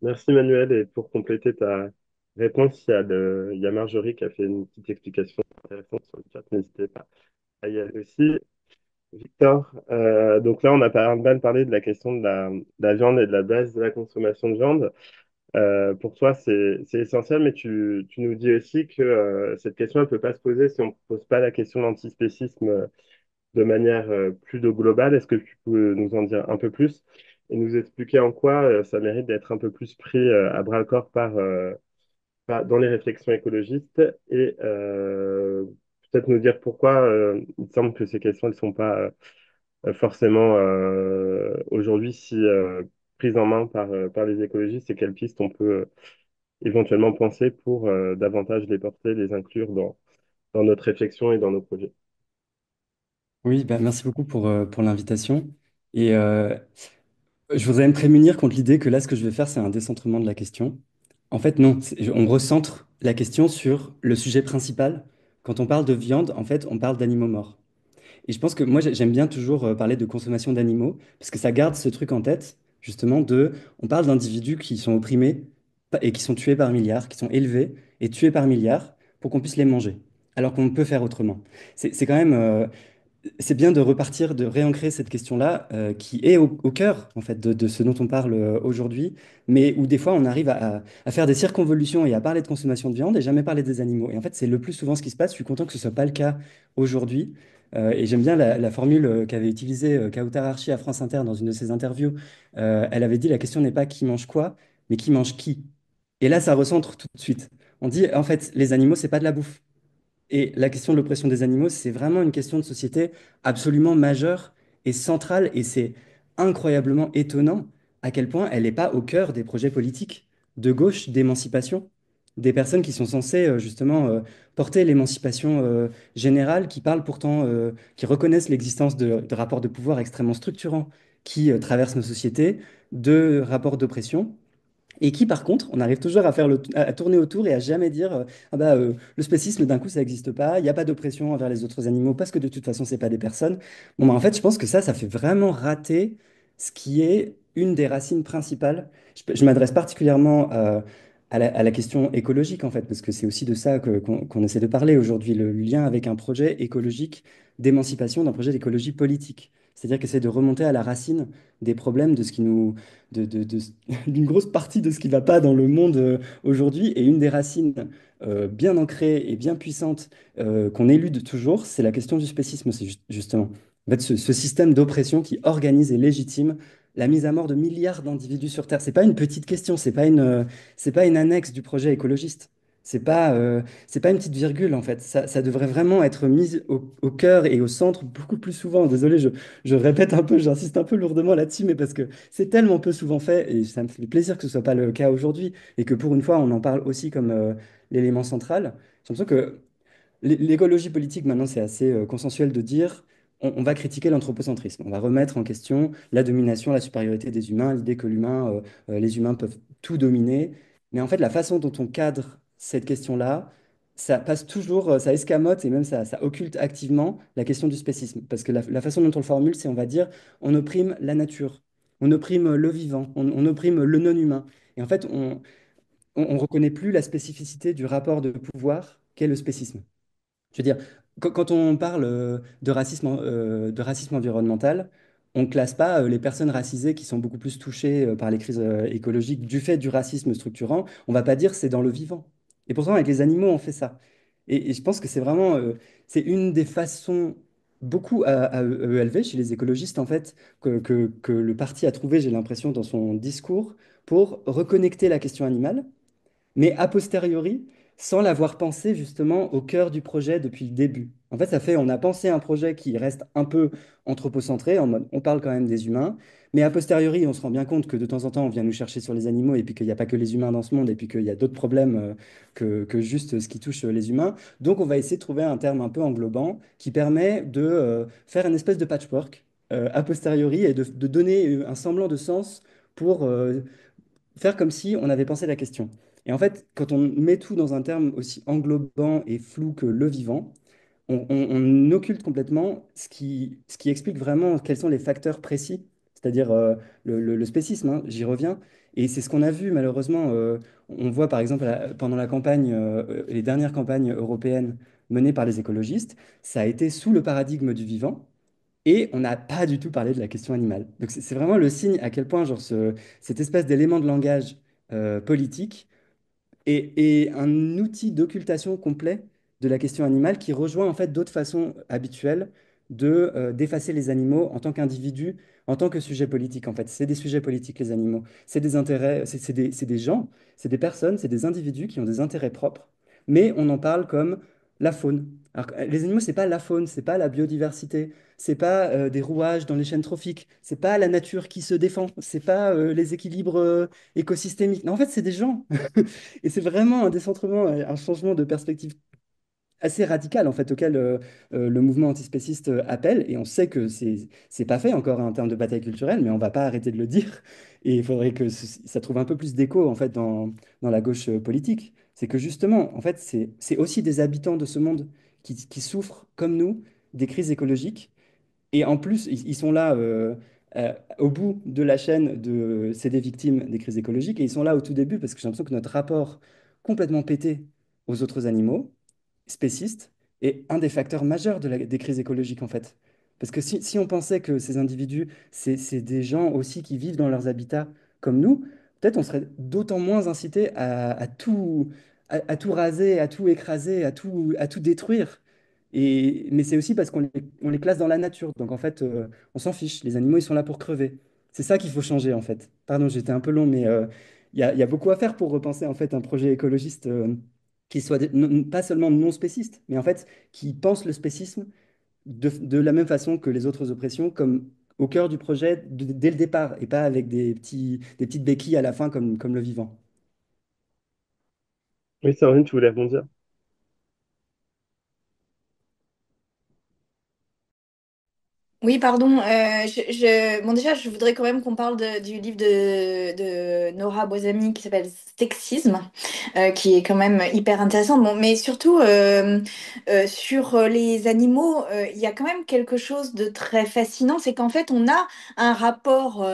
Speaker 1: Merci Manuel. Et pour compléter ta réponse, il y a Marjorie qui a fait une petite explication intéressante sur le chat. N'hésitez pas à y aller aussi. Victor, donc là, on a pas mal parlé de la question de la viande et de la baisse de la consommation de viande. Pour toi, c'est essentiel, mais tu nous dis aussi que cette question ne peut pas se poser si on ne pose pas la question de l'antispécisme de manière plus de globale. Est-ce que tu peux nous en dire un peu plus et nous expliquer en quoi ça mérite d'être un peu plus pris à bras-le-corps dans les réflexions écologistes et peut-être nous dire pourquoi il semble que ces questions ne sont pas forcément aujourd'hui si prises en main par les écologistes et quelles pistes on peut éventuellement penser pour davantage les porter, les inclure dans notre réflexion et dans nos projets.
Speaker 4: Oui, bah, merci beaucoup pour l'invitation. Et je voudrais me prémunir contre l'idée que là, ce que je vais faire, c'est un décentrement de la question. En fait, non, on recentre la question sur le sujet principal. Quand on parle de viande, en fait, on parle d'animaux morts. Et je pense que moi, j'aime bien toujours parler de consommation d'animaux, parce que ça garde ce truc en tête, justement, on parle d'individus qui sont opprimés et qui sont tués par milliards, qui sont élevés et tués par milliards pour qu'on puisse les manger, alors qu'on peut faire autrement. C'est quand même, c'est bien de repartir, de réancrer cette question-là, qui est au cœur, en fait, de ce dont on parle aujourd'hui, mais où des fois, on arrive à faire des circonvolutions et à parler de consommation de viande et jamais parler des animaux. Et en fait, c'est le plus souvent ce qui se passe. Je suis content que ce soit pas le cas aujourd'hui. Et j'aime bien la formule qu'avait utilisée Kautar Archi à France Inter dans une de ses interviews. Elle avait dit, la question n'est pas qui mange quoi, mais qui mange qui. Et là, ça recentre tout de suite. On dit, en fait, les animaux, c'est pas de la bouffe. Et la question de l'oppression des animaux, c'est vraiment une question de société absolument majeure et centrale. Et c'est incroyablement étonnant à quel point elle n'est pas au cœur des projets politiques de gauche d'émancipation. Des personnes qui sont censées justement porter l'émancipation générale, qui parlent pourtant, qui reconnaissent l'existence de rapports de pouvoir extrêmement structurants qui traversent nos sociétés, de rapports d'oppression et qui, par contre, on arrive toujours à tourner autour et à jamais dire ah bah, le spécisme, d'un coup, ça n'existe pas, il n'y a pas d'oppression envers les autres animaux parce que de toute façon, c'est pas des personnes. Bon, bah, en fait, je pense que ça fait vraiment rater ce qui est une des racines principales. Je m'adresse particulièrement à la question écologique, en fait, parce que c'est aussi de ça qu'on essaie de parler aujourd'hui, le lien avec un projet écologique d'émancipation, d'un projet d'écologie politique. C'est-à-dire qu'essayer de remonter à la racine des problèmes de ce qui nous, d'une grosse partie de ce qui ne va pas dans le monde aujourd'hui. Et une des racines bien ancrées et bien puissantes qu'on élude toujours, c'est la question du spécisme, c'est justement. En fait, ce système d'oppression qui organise et légitime la mise à mort de milliards d'individus sur Terre. C'est pas une petite question, c'est pas une annexe du projet écologiste. C'est pas une petite virgule en fait. Ça devrait vraiment être mis au cœur et au centre beaucoup plus souvent. Désolé, je répète un peu, j'insiste un peu lourdement là-dessus, mais parce que c'est tellement peu souvent fait et ça me fait plaisir que ce soit pas le cas aujourd'hui et que pour une fois on en parle aussi comme l'élément central. J'ai l'impression que l'écologie politique, maintenant, c'est assez consensuel de dire on va critiquer l'anthropocentrisme, on va remettre en question la domination, la supériorité des humains, l'idée que les humains peuvent tout dominer. Mais en fait, la façon dont on cadre cette question-là, ça passe toujours, ça escamote et même ça occulte activement la question du spécisme. Parce que la façon dont on le formule, c'est on va dire on opprime la nature, on opprime le vivant, on opprime le non-humain. Et en fait, on reconnaît plus la spécificité du rapport de pouvoir qu'est le spécisme. Je veux dire, quand on parle de racisme environnemental, on ne classe pas les personnes racisées qui sont beaucoup plus touchées par les crises écologiques du fait du racisme structurant. On va pas dire c'est dans le vivant. Et pourtant, avec les animaux, on fait ça. Et je pense que c'est vraiment, c'est une des façons beaucoup à élever chez les écologistes, en fait, que le parti a trouvé, j'ai l'impression, dans son discours, pour reconnecter la question animale mais a posteriori, sans l'avoir pensé justement au cœur du projet depuis le début. En fait, on a pensé un projet qui reste un peu anthropocentré, en mode on parle quand même des humains, mais a posteriori, on se rend bien compte que de temps en temps, on vient nous chercher sur les animaux, et puis qu'il n'y a pas que les humains dans ce monde, et puis qu'il y a d'autres problèmes que juste ce qui touche les humains. Donc, on va essayer de trouver un terme un peu englobant qui permet de faire une espèce de patchwork a posteriori et de donner un semblant de sens pour faire comme si on avait pensé la question. Et en fait, quand on met tout dans un terme aussi englobant et flou que le vivant, on occulte complètement ce qui explique vraiment quels sont les facteurs précis, c'est-à-dire le spécisme, hein, j'y reviens. Et c'est ce qu'on a vu malheureusement. On voit par exemple pendant la campagne, les dernières campagnes européennes menées par les écologistes, ça a été sous le paradigme du vivant. Et on n'a pas du tout parlé de la question animale. Donc c'est vraiment le signe à quel point genre cette espèce d'élément de langage politique et un outil d'occultation complet de la question animale qui rejoint en fait d'autres façons habituelles d'effacer les animaux en tant qu'individus, en tant que sujet politique en fait. C'est des sujets politiques les animaux. C'est des intérêts, c'est des gens, c'est des personnes, c'est des individus qui ont des intérêts propres, mais on en parle comme la faune. Alors, les animaux, c'est pas la faune, c'est pas la biodiversité, c'est pas des rouages dans les chaînes trophiques, c'est pas la nature qui se défend, c'est pas les équilibres écosystémiques. Non, en fait, c'est des gens. Et c'est vraiment un décentrement, un changement de perspective assez radical en fait auquel le mouvement antispéciste appelle. Et on sait que c'est pas fait encore hein, en termes de bataille culturelle, mais on va pas arrêter de le dire. Et il faudrait que ça trouve un peu plus d'écho en fait dans la gauche politique. C'est que justement, en fait, c'est aussi des habitants de ce monde qui souffrent comme nous des crises écologiques et en plus, ils sont là au bout de la chaîne c'est des victimes des crises écologiques et ils sont là au tout début parce que j'ai l'impression que notre rapport complètement pété aux autres animaux, spécistes, est un des facteurs majeurs des crises écologiques en fait. Parce que si on pensait que ces individus, c'est des gens aussi qui vivent dans leurs habitats comme nous, peut-être on serait d'autant moins incité à tout raser, à tout écraser, à tout détruire. Mais c'est aussi parce on les classe dans la nature. Donc en fait, on s'en fiche. Les animaux, ils sont là pour crever. C'est ça qu'il faut changer en fait. Pardon, j'étais un peu long, mais il y a beaucoup à faire pour repenser en fait un projet écologiste qui soit pas seulement non spéciste, mais en fait qui pense le spécisme de la même façon que les autres oppressions, comme au cœur du projet dès le départ, et pas avec des petites béquilles à la fin comme le vivant.
Speaker 1: Oui, Sandrine, tu voulais rebondir?
Speaker 3: Oui, pardon. Bon, déjà, je voudrais quand même qu'on parle du livre de Nora Boisami qui s'appelle Sexisme, qui est quand même hyper intéressant. Bon, mais surtout, sur les animaux, il y a quand même quelque chose de très fascinant, c'est qu'en fait, on a un rapport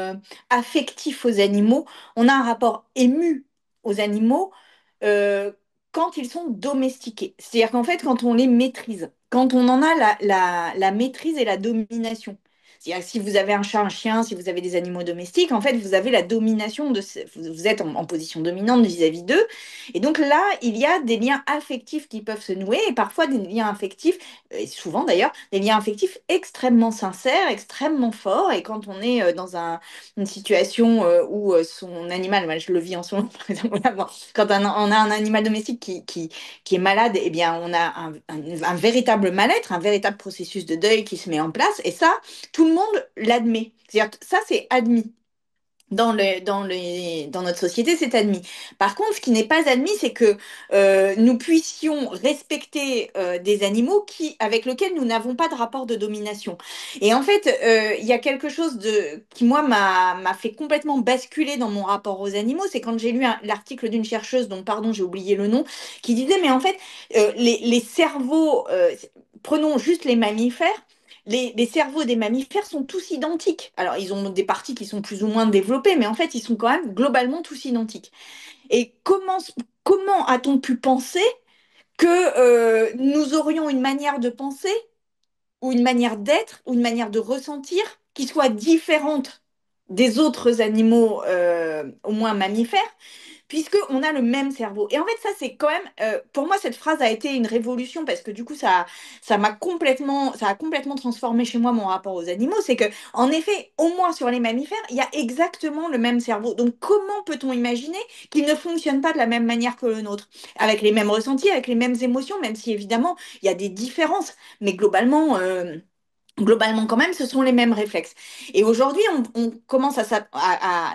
Speaker 3: affectif aux animaux, on a un rapport ému aux animaux euh, quand ils sont domestiqués. C'est-à-dire qu'en fait, quand on les maîtrise, quand on en a la maîtrise et la domination. C'est-à-dire, si vous avez un chat, un chien, si vous avez des animaux domestiques, en fait, vous avez la domination vous êtes en position dominante vis-à-vis d'eux. Et donc là, il y a des liens affectifs qui peuvent se nouer, et parfois des liens affectifs, et souvent d'ailleurs, des liens affectifs extrêmement sincères, extrêmement forts. Et quand on est dans une situation où son animal, moi, je le vis en ce moment, par exemple, voilà, bon, quand on a un animal domestique qui est malade, eh bien, on a un véritable mal-être, un véritable processus de deuil qui se met en place. Et ça, tout le monde l'admet. C'est-à-dire, ça, c'est admis. Dans notre société, c'est admis. Par contre, ce qui n'est pas admis, c'est que nous puissions respecter des animaux avec lesquels nous n'avons pas de rapport de domination. Et en fait, il y a quelque chose qui, moi, m'a fait complètement basculer dans mon rapport aux animaux. C'est quand j'ai lu l'article d'une chercheuse, dont, pardon, j'ai oublié le nom, qui disait, mais en fait, les cerveaux, prenons juste les mammifères, les cerveaux des mammifères sont tous identiques. Alors, ils ont des parties qui sont plus ou moins développées, mais en fait, ils sont quand même globalement tous identiques. Et comment a-t-on pu penser que nous aurions une manière de penser, ou une manière d'être, ou une manière de ressentir qui soit différente des autres animaux, au moins mammifères, puisqu'on a le même cerveau. Et en fait, ça, c'est quand même, pour moi, cette phrase a été une révolution parce que du coup, ça a complètement transformé chez moi mon rapport aux animaux. C'est que, en effet, au moins sur les mammifères, il y a exactement le même cerveau. Donc, comment peut-on imaginer qu'il ne fonctionne pas de la même manière que le nôtre, avec les mêmes ressentis, avec les mêmes émotions, même si évidemment, il y a des différences, mais globalement, quand même, ce sont les mêmes réflexes. Et aujourd'hui, on commence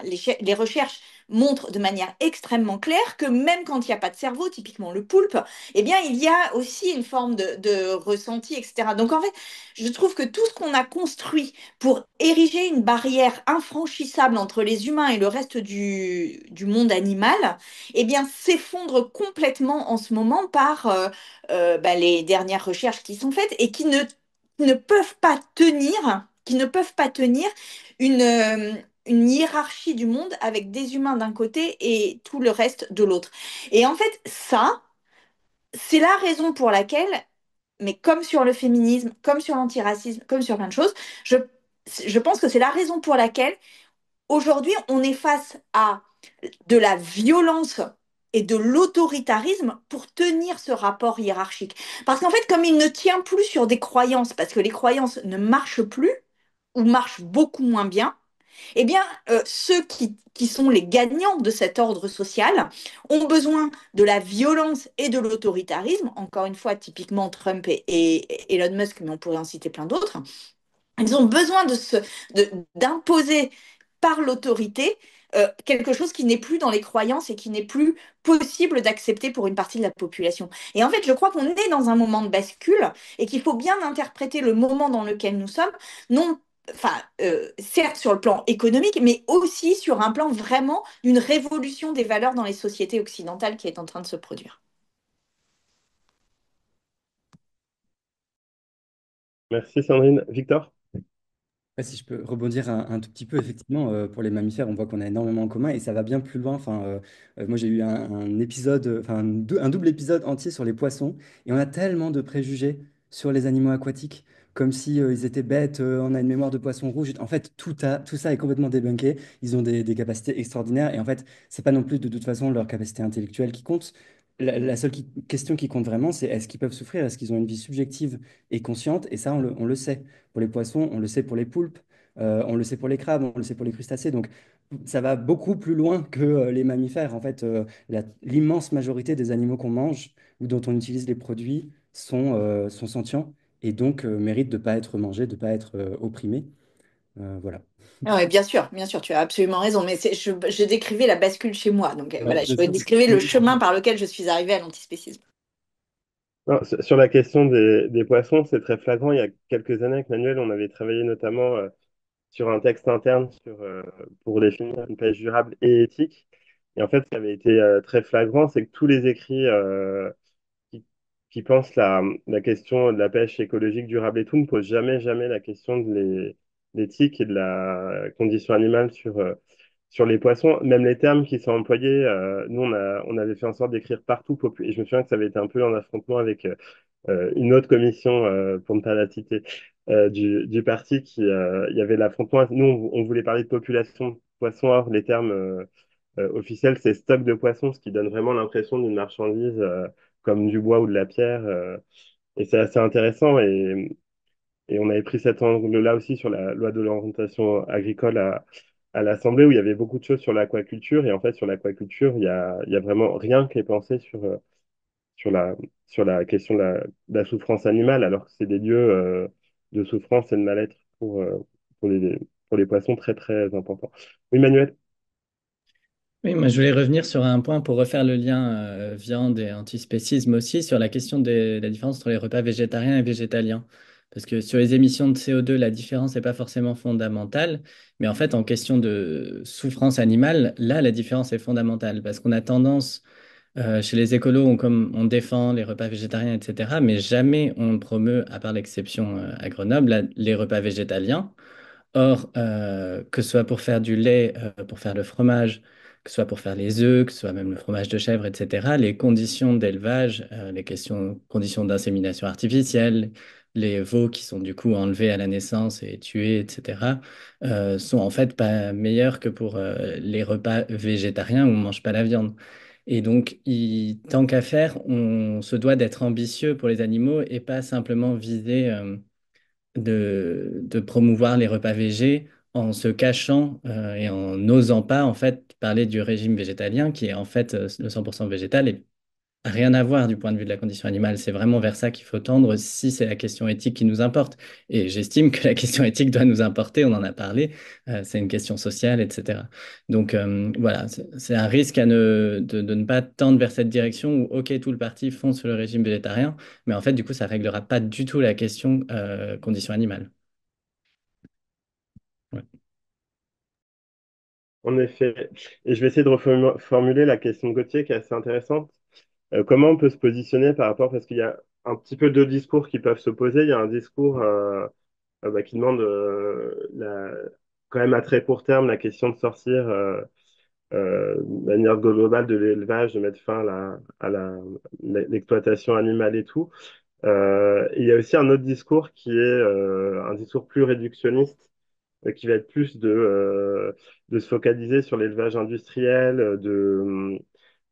Speaker 3: les recherches montrent de manière extrêmement claire que même quand il n'y a pas de cerveau, typiquement le poulpe, eh bien, il y a aussi une forme de ressenti, etc. Donc, en fait, je trouve que tout ce qu'on a construit pour ériger une barrière infranchissable entre les humains et le reste du monde animal, eh bien, s'effondre complètement en ce moment par les dernières recherches qui sont faites et qui ne peuvent pas tenir une hiérarchie du monde avec des humains d'un côté et tout le reste de l'autre. Et en fait, ça, c'est la raison pour laquelle, mais comme sur le féminisme, comme sur l'antiracisme, comme sur plein de choses, je, je pense que c'est la raison pour laquelle aujourd'hui on est face à de la violence et de l'autoritarisme pour tenir ce rapport hiérarchique. Parce qu'en fait, comme il ne tient plus sur des croyances, parce que les croyances ne marchent plus ou marchent beaucoup moins bien, eh bien, ceux qui sont les gagnants de cet ordre social ont besoin de la violence et de l'autoritarisme, encore une fois, typiquement Trump et Elon Musk, mais on pourrait en citer plein d'autres. Ils ont besoin d'imposer par l'autorité quelque chose qui n'est plus dans les croyances et qui n'est plus possible d'accepter pour une partie de la population. Et en fait, je crois qu'on est dans un moment de bascule et qu'il faut bien interpréter le moment dans lequel nous sommes, non, enfin, certes sur le plan économique, mais aussi sur un plan vraiment d'une révolution des valeurs dans les sociétés occidentales qui est en train de se produire.
Speaker 1: Merci Sandrine. Victor?
Speaker 4: Ouais, si je peux rebondir un tout petit peu, effectivement, pour les mammifères, on voit qu'on a énormément en commun et ça va bien plus loin. Enfin, moi, j'ai eu un épisode, enfin, un double épisode entier sur les poissons et on a tellement de préjugés sur les animaux aquatiques, comme si ils étaient bêtes, on a une mémoire de poisson rouge. En fait, tout ça est complètement débunké. Ils ont des capacités extraordinaires et en fait, c'est pas non plus de toute façon leur capacité intellectuelle qui compte. La seule question qui compte vraiment, c'est est-ce qu'ils peuvent souffrir, est-ce qu'ils ont une vie subjective et consciente, et ça, on le sait. Pour les poissons, on le sait pour les poulpes, on le sait pour les crabes, on le sait pour les crustacés. Donc, ça va beaucoup plus loin que les mammifères. En fait, l'immense majorité des animaux qu'on mange ou dont on utilise les produits sont sentients et donc méritent de ne pas être mangés, de ne pas être opprimés. Voilà.
Speaker 3: Ah ouais, bien sûr, tu as absolument raison. Mais je décrivais la bascule chez moi. Donc
Speaker 4: Ouais,
Speaker 3: voilà,
Speaker 4: bien
Speaker 3: je
Speaker 4: sûr.
Speaker 3: décrivais le chemin par lequel je suis arrivée à l'antispécisme.
Speaker 1: Non, sur la question des poissons, c'est très flagrant. Il y a quelques années avec Manuel, on avait travaillé notamment sur un texte interne pour définir une pêche durable et éthique. Et en fait, ce qui avait été très flagrant, c'est que tous les écrits qui, qui pensent la question de la pêche écologique, durable et tout ne posent jamais la question de l'éthique et de la condition animale sur les poissons. Même les termes qui sont employés, nous, on avait fait en sorte d'écrire partout. Et je me souviens que ça avait été un peu en affrontement avec une autre commission, pour ne pas la citer, du parti il y avait l'affrontement. Nous, on voulait parler de population de poissons. Or, les termes officiels, c'est stock de poissons, ce qui donne vraiment l'impression d'une marchandise comme du bois ou de la pierre. Et c'est assez intéressant. Et on avait pris cet angle-là aussi sur la loi de l'orientation agricole à l'Assemblée, où il y avait beaucoup de choses sur l'aquaculture. Et en fait, sur l'aquaculture, il y a vraiment rien qui est pensé sur sur la question de la souffrance animale, alors que c'est des lieux de souffrance et de mal-être pour pour les poissons très, très importants. Oui, Manuel?
Speaker 2: Oui, moi je voulais revenir sur un point pour refaire le lien viande et antispécisme aussi sur la question de la différence entre les repas végétariens et végétaliens. Parce que sur les émissions de CO2, la différence n'est pas forcément fondamentale, mais en fait en question de souffrance animale, là la différence est fondamentale parce qu'on a tendance chez les écolos, comme on défend les repas végétariens, etc., mais jamais on ne promeut, à part l'exception à Grenoble, les repas végétaliens. Or, que ce soit pour faire du lait, pour faire le fromage, que ce soit pour faire les œufs, que ce soit même le fromage de chèvre, etc., les conditions d'élevage, conditions d'insémination artificielle, les veaux qui sont du coup enlevés à la naissance et tués, etc., sont en fait pas meilleurs que pour les repas végétariens où on ne mange pas la viande. Et donc, tant qu'à faire, on se doit d'être ambitieux pour les animaux et pas simplement viser de promouvoir les repas végés en se cachant et en n'osant pas en fait parler du régime végétalien qui est en fait le 100% végétal et rien à voir du point de vue de la condition animale. C'est vraiment vers ça qu'il faut tendre si c'est la question éthique qui nous importe. Et j'estime que la question éthique doit nous importer, on en a parlé, c'est une question sociale, etc. Donc voilà, c'est un risque de ne pas tendre vers cette direction où, OK, tout le parti fonce sur le régime végétarien, mais en fait, du coup, ça ne réglera pas du tout la question condition animale. Ouais.
Speaker 1: En effet. Et je vais essayer de reformuler la question de Gauthier qui est assez intéressante. Comment on peut se positionner par rapport, parce qu'il y a un petit peu deux discours qui peuvent s'opposer. Il y a un discours qui demande quand même à très court terme la question de sortir de manière globale de l'élevage, de mettre fin l'exploitation animale et tout. Et il y a aussi un autre discours qui est un discours plus réductionniste, qui va être plus de se focaliser sur l'élevage industriel,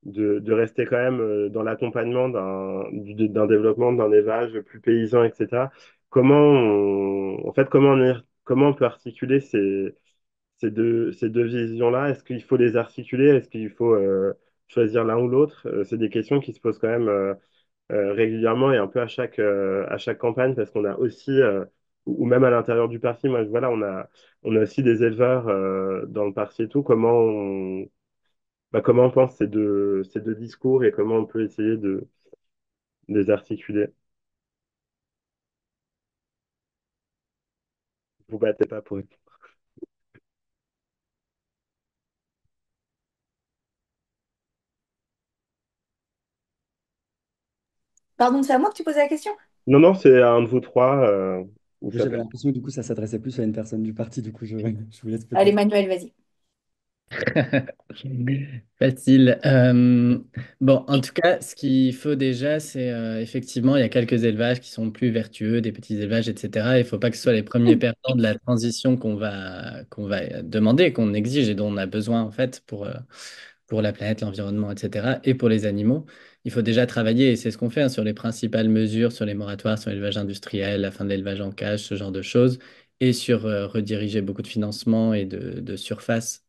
Speaker 1: de rester quand même dans l'accompagnement d'un développement d'un élevage plus paysan, etc. En fait, comment on peut articuler ces deux visions-là? Est-ce qu'il faut les articuler? Est-ce qu'il faut choisir l'un ou l'autre? C'est des questions qui se posent quand même régulièrement et un peu à chaque campagne parce qu'on a aussi, ou même à l'intérieur du parti, moi, voilà, on a aussi des éleveurs dans le parti et tout. Comment on pense ces deux discours et comment on peut essayer de les articuler? Vous battez pas pour répondre.
Speaker 3: Pardon, c'est à moi que tu posais la question?
Speaker 1: Non, non, c'est un de vous trois, ou ça
Speaker 4: J'avais
Speaker 1: peut
Speaker 4: l'impression que du coup ça s'adressait plus à une personne du parti, du coup je vous laisse
Speaker 3: Allez,
Speaker 4: peut-être.
Speaker 3: Manuel, vas-y.
Speaker 2: Facile. Bon, en tout cas, ce qu'il faut déjà, c'est effectivement, il y a quelques élevages qui sont plus vertueux, des petits élevages, etc. Il ne faut pas que ce soit les premiers perdants de la transition qu'on va demander, qu'on exige et dont on a besoin en fait pour la planète, l'environnement, etc. Et pour les animaux. Il faut déjà travailler, et c'est ce qu'on fait hein, sur les principales mesures, sur les moratoires, sur l'élevage industriel, la fin de l'élevage en cage, ce genre de choses, et sur rediriger beaucoup de financement et de surface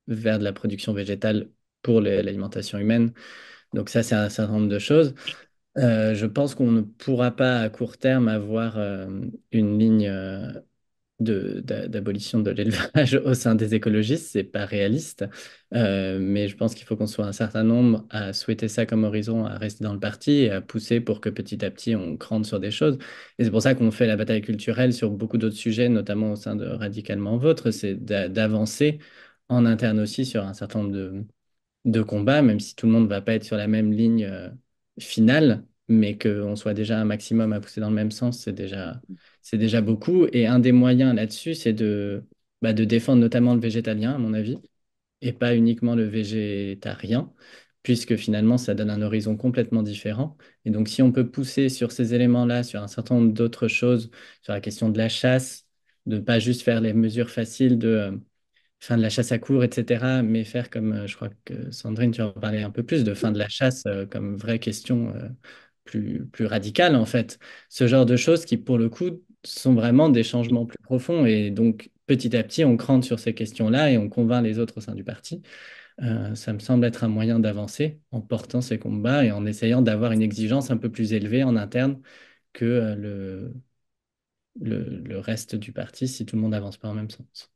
Speaker 2: vers de la production végétale pour l'alimentation humaine. Donc ça, c'est un certain nombre de choses. Je pense qu'on ne pourra pas à court terme avoir une ligne d'abolition de l'élevage au sein des écologistes. C'est pas réaliste. Mais je pense qu'il faut qu'on soit un certain nombre à souhaiter ça comme horizon, à rester dans le parti et à pousser pour que petit à petit on crante sur des choses. Et c'est pour ça qu'on fait la bataille culturelle sur beaucoup d'autres sujets, notamment au sein de Radicalement Vôtre, c'est d'avancer en interne aussi sur un certain nombre de combats, même si tout le monde ne va pas être sur la même ligne finale, mais qu'on soit déjà un maximum à pousser dans le même sens, c'est déjà beaucoup. Et un des moyens là-dessus, c'est de défendre notamment le végétalien, à mon avis, et pas uniquement le végétarien, puisque finalement, ça donne un horizon complètement différent. Et donc, si on peut pousser sur ces éléments-là, sur un certain nombre d'autres choses, sur la question de la chasse, de ne pas juste faire les mesures faciles fin de la chasse à courre, etc., mais faire comme, je crois que Sandrine, tu en parlais un peu plus, de fin de la chasse comme vraie question plus radicale, en fait. Ce genre de choses qui, pour le coup, sont vraiment des changements plus profonds. Et donc, petit à petit, on crante sur ces questions-là et on convainc les autres au sein du parti. Ça me semble être un moyen d'avancer en portant ces combats et en essayant d'avoir une exigence un peu plus élevée en interne que le reste du parti si tout le monde n'avance pas en même sens.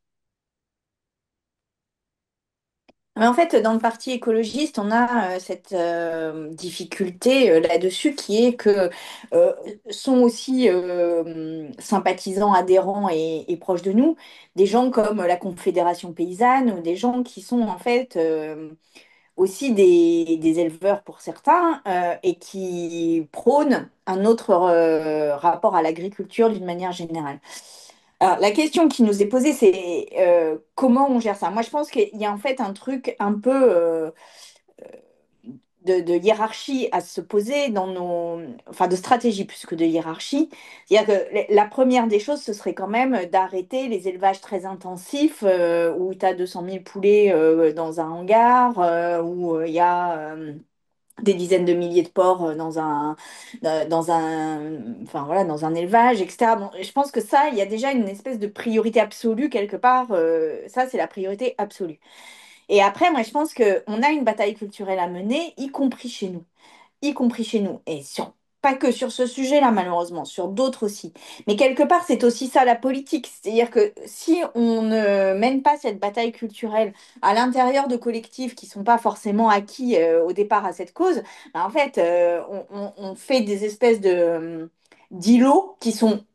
Speaker 3: Mais en fait, dans le parti écologiste, on a cette difficulté là-dessus qui est que euh, sont aussi sympathisants, adhérents et proches de nous, des gens comme la Confédération paysanne ou des gens qui sont en fait aussi des éleveurs pour certains et qui prônent un autre rapport à l'agriculture d'une manière générale. Alors, la question qui nous est posée, c'est comment on gère ça? Moi, je pense qu'il y a en fait un truc un peu de hiérarchie à se poser dans nos... Enfin, de stratégie plus que de hiérarchie. C'est-à-dire que la première des choses, ce serait quand même d'arrêter les élevages très intensifs où tu as 200 000 poulets dans un hangar, où il y a... des dizaines de milliers de porcs enfin, voilà, dans un élevage, etc. Bon, je pense que ça, il y a déjà une espèce de priorité absolue quelque part. Ça, c'est la priorité absolue. Et après, moi, je pense qu'on a une bataille culturelle à mener, y compris chez nous. Pas que sur ce sujet-là, malheureusement, sur d'autres aussi. Mais quelque part, c'est aussi ça la politique. C'est-à-dire que si on ne mène pas cette bataille culturelle à l'intérieur de collectifs qui ne sont pas forcément acquis au départ à cette cause, ben, en fait, on fait des espèces d'îlots qui sont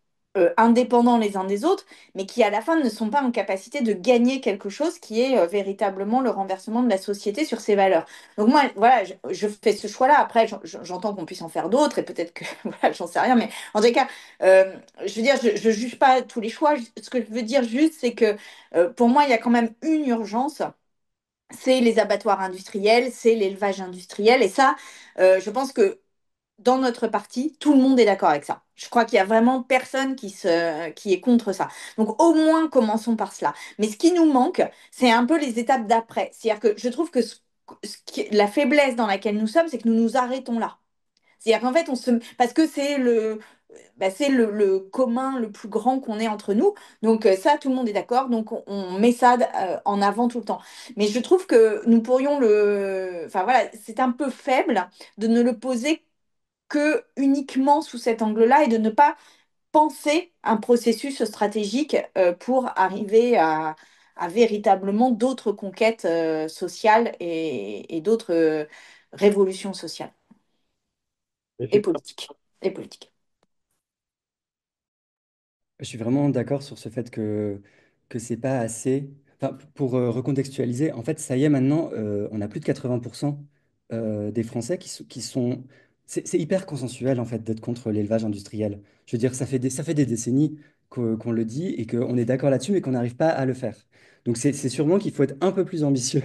Speaker 3: indépendants les uns des autres, mais qui à la fin ne sont pas en capacité de gagner quelque chose qui est véritablement le renversement de la société sur ses valeurs. Donc moi, voilà, je fais ce choix-là. Après, j'entends qu'on puisse en faire d'autres et peut-être que, voilà, j'en sais rien. Mais en tout cas, je veux dire, je juge pas tous les choix. Ce que je veux dire juste, c'est que pour moi, il y a quand même une urgence. C'est les abattoirs industriels, c'est l'élevage industriel. Et ça, je pense que dans notre parti, tout le monde est d'accord avec ça. Je crois qu'il y a vraiment personne qui est contre ça. Donc au moins commençons par cela. Mais ce qui nous manque, c'est un peu les étapes d'après. C'est-à-dire que je trouve que la faiblesse dans laquelle nous sommes, c'est que nous nous arrêtons là. C'est-à-dire qu'en fait, parce que c'est le commun le plus grand qu'on ait entre nous. Donc ça, tout le monde est d'accord. Donc on met ça en avant tout le temps. Mais je trouve que nous pourrions enfin voilà, c'est un peu faible de ne le poser que uniquement sous cet angle-là et de ne pas penser un processus stratégique pour arriver à véritablement d'autres conquêtes sociales et d'autres révolutions sociales et
Speaker 1: Effectivement.
Speaker 3: politiques. Et politiques.
Speaker 4: Je suis vraiment d'accord sur ce fait que c'est pas assez. Enfin, pour recontextualiser, en fait, ça y est, maintenant, on a plus de 80% des Français qui sont. C'est hyper consensuel, en fait, d'être contre l'élevage industriel. Je veux dire, ça fait des décennies qu'on le dit et qu'on est d'accord là-dessus, mais qu'on n'arrive pas à le faire. Donc, c'est sûrement qu'il faut être un peu plus ambitieux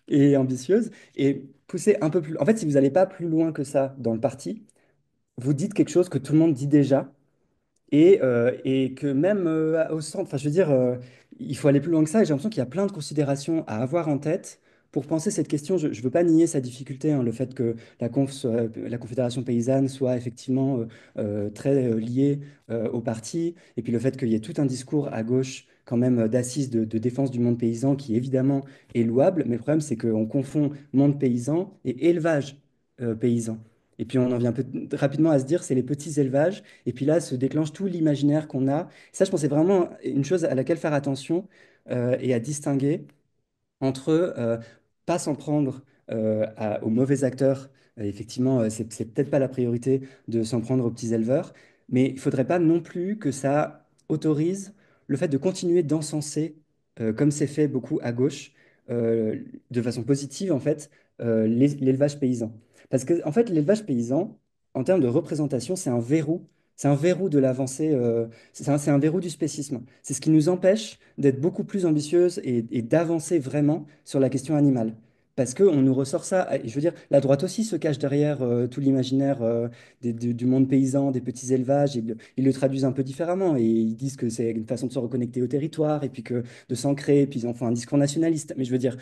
Speaker 4: et ambitieuse et pousser un peu plus. En fait, si vous n'allez pas plus loin que ça dans le parti, vous dites quelque chose que tout le monde dit déjà et que même au centre, enfin, je veux dire, il faut aller plus loin que ça. Et j'ai l'impression qu'il y a plein de considérations à avoir en tête pour penser cette question. Je ne veux pas nier sa difficulté, hein, le fait que la Confédération paysanne soit effectivement très liée au parti, et puis le fait qu'il y ait tout un discours à gauche quand même d'assises de défense du monde paysan qui évidemment est louable. Mais le problème, c'est qu'on confond monde paysan et élevage paysan. Et puis on en vient rapidement à se dire c'est les petits élevages et puis là se déclenche tout l'imaginaire qu'on a. Ça, je pense, c'est vraiment une chose à laquelle faire attention et à distinguer entre pas s'en prendre aux mauvais acteurs. Effectivement, c'est peut-être pas la priorité de s'en prendre aux petits éleveurs, mais il faudrait pas non plus que ça autorise le fait de continuer d'encenser, comme c'est fait beaucoup à gauche, de façon positive, en fait, l'élevage paysan. Parce que, en fait, l'élevage paysan, en termes de représentation, c'est un verrou. C'est un verrou de l'avancée, c'est un verrou du spécisme. C'est ce qui nous empêche d'être beaucoup plus ambitieuses et d'avancer vraiment sur la question animale. parce qu'on nous ressort ça. Et je veux dire, la droite aussi se cache derrière tout l'imaginaire du monde paysan, des petits élevages. Ils le traduisent un peu différemment et ils disent que c'est une façon de se reconnecter au territoire et puis que de s'ancrer, et puis ils en font un discours nationaliste. Mais je veux dire,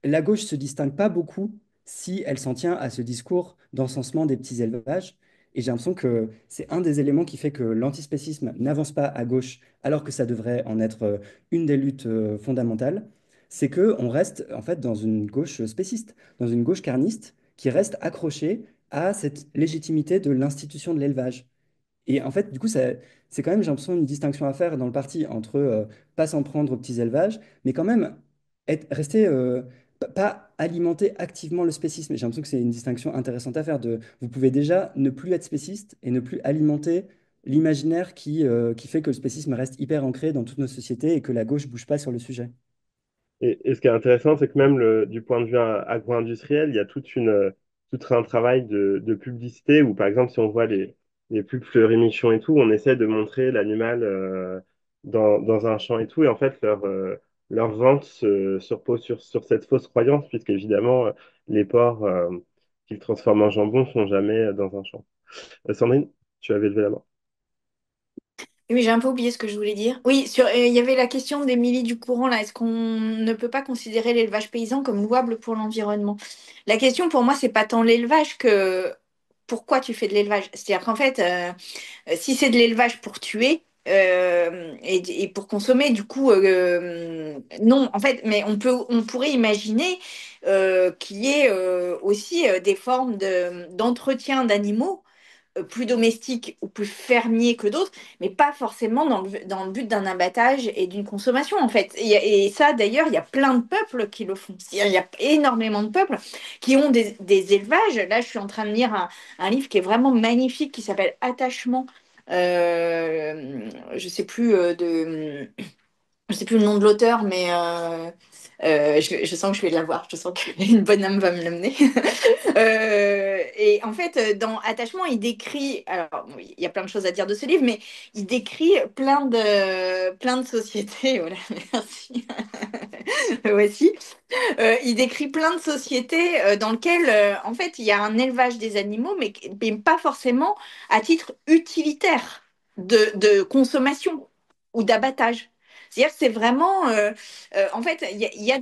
Speaker 4: la gauche se distingue pas beaucoup si elle s'en tient à ce discours d'encensement des petits élevages. Et j'ai l'impression que c'est un des éléments qui fait que l'antispécisme n'avance pas à gauche, alors que ça devrait en être une des luttes fondamentales. C'est que on reste en fait dans une gauche spéciste, dans une gauche carniste qui reste accrochée à cette légitimité de l'institution de l'élevage. Et en fait, du coup, c'est quand même, j'ai l'impression, une distinction à faire dans le parti entre pas s'en prendre aux petits élevages, mais quand même rester, pas alimenter activement le spécisme. Et j'ai l'impression que c'est une distinction intéressante à faire. Vous pouvez déjà ne plus être spéciste et ne plus alimenter l'imaginaire qui fait que le spécisme reste hyper ancré dans toutes nos sociétés et que la gauche bouge pas sur le sujet.
Speaker 1: Et ce qui est intéressant, c'est que même du point de vue agro-industriel, il y a tout un travail de publicité où, par exemple, si on voit les pubs Fleury-Michon et tout, on essaie de montrer l'animal dans un champ et tout. Et en fait, leur vente se repose sur cette fausse croyance, puisque évidemment, les porcs qu'ils transforment en jambon sont jamais dans un champ. Sandrine, tu avais levé la main.
Speaker 3: Oui, j'ai un peu oublié ce que je voulais dire. Oui, il y avait la question d'Émilie Ducourant, là. Est-ce qu'on ne peut pas considérer l'élevage paysan comme louable pour l'environnement? La question pour moi, c'est pas tant l'élevage que pourquoi tu fais de l'élevage. C'est-à-dire qu'en fait, si c'est de l'élevage pour tuer et pour consommer, du coup, non, en fait, mais on pourrait imaginer qu'il y ait aussi des formes d'entretien d'animaux plus domestiques ou plus fermiers que d'autres, mais pas forcément dans le but d'un abattage et d'une consommation, en fait. Et ça, d'ailleurs, il y a plein de peuples qui le font. Il y a énormément de peuples qui ont des élevages. Là, je suis en train de lire un livre qui est vraiment magnifique, qui s'appelle Attachement. Je sais plus je sais plus le nom de l'auteur, mais je sens que je vais l'avoir. Je sens qu'une bonne âme va me l'amener. Et en fait, dans Attachement, il décrit, alors oui, il y a plein de choses à dire de ce livre, mais il décrit plein de sociétés. Voilà, merci. Voici. Il décrit plein de sociétés dans lesquelles, en fait, il y a un élevage des animaux, mais pas forcément à titre utilitaire de consommation ou d'abattage. C'est-à-dire que c'est vraiment, en fait, il y a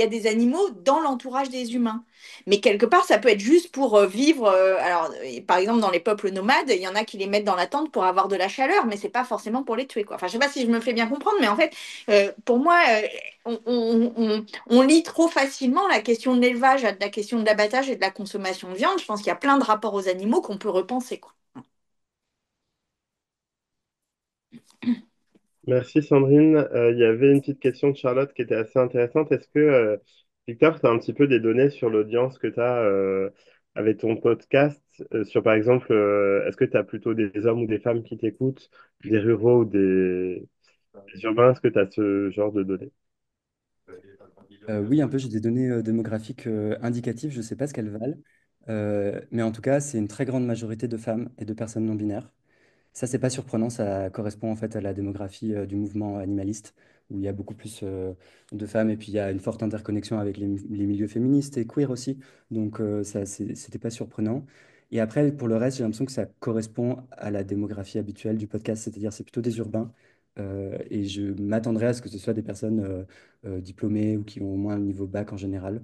Speaker 3: des animaux dans l'entourage des humains. Mais quelque part, ça peut être juste pour vivre. Alors, par exemple, dans les peuples nomades, il y en a qui les mettent dans la tente pour avoir de la chaleur, mais c'est pas forcément pour les tuer, quoi. Enfin, je sais pas si je me fais bien comprendre, mais en fait, pour moi, on lie trop facilement la question de l'élevage à la question de l'abattage et de la consommation de viande. Je pense qu'il y a plein de rapports aux animaux qu'on peut repenser, quoi.
Speaker 1: Merci Sandrine. Il y avait une petite question de Charlotte qui était assez intéressante. Est-ce que, Victor, tu as un petit peu des données sur l'audience que tu as avec ton podcast? Sur par exemple, est-ce que tu as plutôt des hommes ou des femmes qui t'écoutent, des ruraux ou des urbains? Est-ce que tu as ce genre de données?
Speaker 4: Oui, un peu, j'ai des données démographiques indicatives, je ne sais pas ce qu'elles valent, mais en tout cas, c'est une très grande majorité de femmes et de personnes non binaires. Ça, c'est pas surprenant, ça correspond en fait à la démographie du mouvement animaliste, où il y a beaucoup plus de femmes, et puis il y a une forte interconnexion avec les milieux féministes et queer aussi, donc ça, c'était pas surprenant. Et après, pour le reste, j'ai l'impression que ça correspond à la démographie habituelle du podcast, c'est-à-dire c'est plutôt des urbains, et je m'attendrais à ce que ce soit des personnes diplômées ou qui ont au moins le niveau bac en général.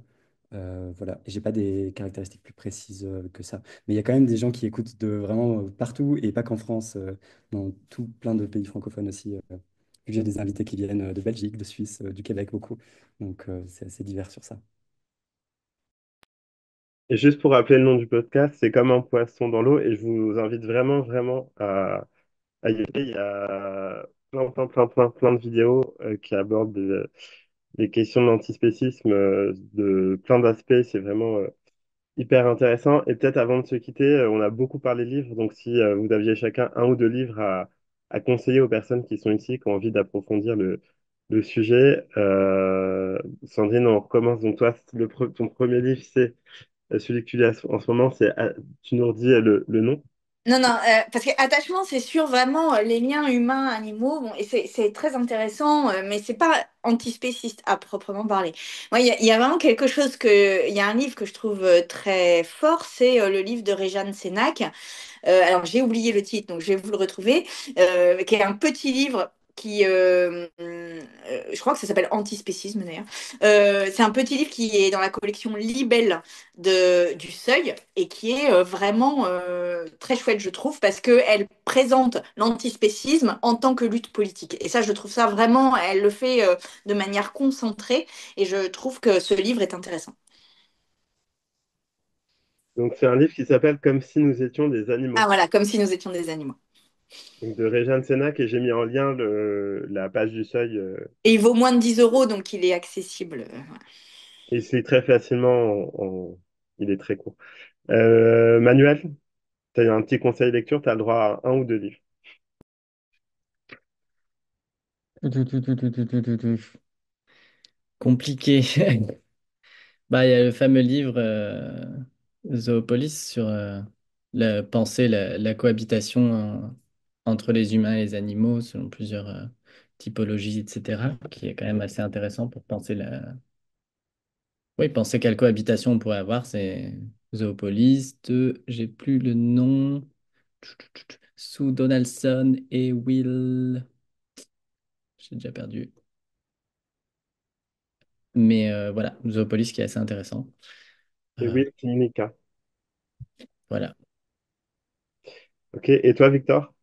Speaker 4: Voilà, et j'ai pas des caractéristiques plus précises que ça. Mais il y a quand même des gens qui écoutent de vraiment partout et pas qu'en France, dans tout plein de pays francophones aussi. Vu que j'ai des invités qui viennent de Belgique, de Suisse, du Québec beaucoup. Donc c'est assez divers sur ça.
Speaker 1: Et juste pour rappeler le nom du podcast, c'est comme un poisson dans l'eau et je vous invite vraiment, vraiment à y aller. Il y a plein de vidéos qui abordent les questions de l'antispécisme de plein d'aspects. C'est vraiment hyper intéressant. Et peut-être avant de se quitter, on a beaucoup parlé livres. Donc si vous aviez chacun un ou deux livres à conseiller aux personnes qui sont ici, qui ont envie d'approfondir le sujet, Sandrine, on recommence. Donc toi, ton premier livre, c'est celui que tu lis en ce moment, tu nous redis le nom.
Speaker 3: Non, non, parce que attachement, c'est sûr, vraiment, les liens humains-animaux, bon, et c'est très intéressant, mais c'est pas antispéciste à proprement parler. Moi, il y a vraiment quelque chose il y a un livre que je trouve très fort, c'est le livre de Réjeanne Sénac. Alors, j'ai oublié le titre, donc je vais vous le retrouver, qui est un petit livre je crois que ça s'appelle Antispécisme d'ailleurs. C'est un petit livre qui est dans la collection Libelle du Seuil et qui est vraiment très chouette, je trouve, parce qu'elle présente l'antispécisme en tant que lutte politique. Et ça, je trouve ça vraiment, elle le fait de manière concentrée et je trouve que ce livre est intéressant.
Speaker 1: Donc, c'est un livre qui s'appelle Comme si nous étions des
Speaker 3: Ah
Speaker 1: animaux.
Speaker 3: voilà, comme si nous étions des animaux.
Speaker 1: Donc, de Réjeanne Sénac, et j'ai mis en lien la page du Seuil.
Speaker 3: Et il vaut moins de 10 euros, donc il est accessible.
Speaker 1: Il se lit très facilement. Il est très court. Manuel, tu as un petit conseil lecture, tu as le droit à un ou deux livres.
Speaker 2: Compliqué. Bah, il y a le fameux livre Zoopolis sur penser la cohabitation entre les humains et les animaux selon plusieurs typologies, etc., qui est quand même assez intéressant pour penser Oui, penser quelle cohabitation on pourrait avoir. C'est Zoopolis de, j'ai plus le nom, sous Donaldson et Will. J'ai déjà perdu. Mais voilà, Zoopolis qui est assez intéressant.
Speaker 1: Et
Speaker 2: Euh,
Speaker 1: oui, Monica.
Speaker 2: voilà.
Speaker 1: Ok, et toi, Victor?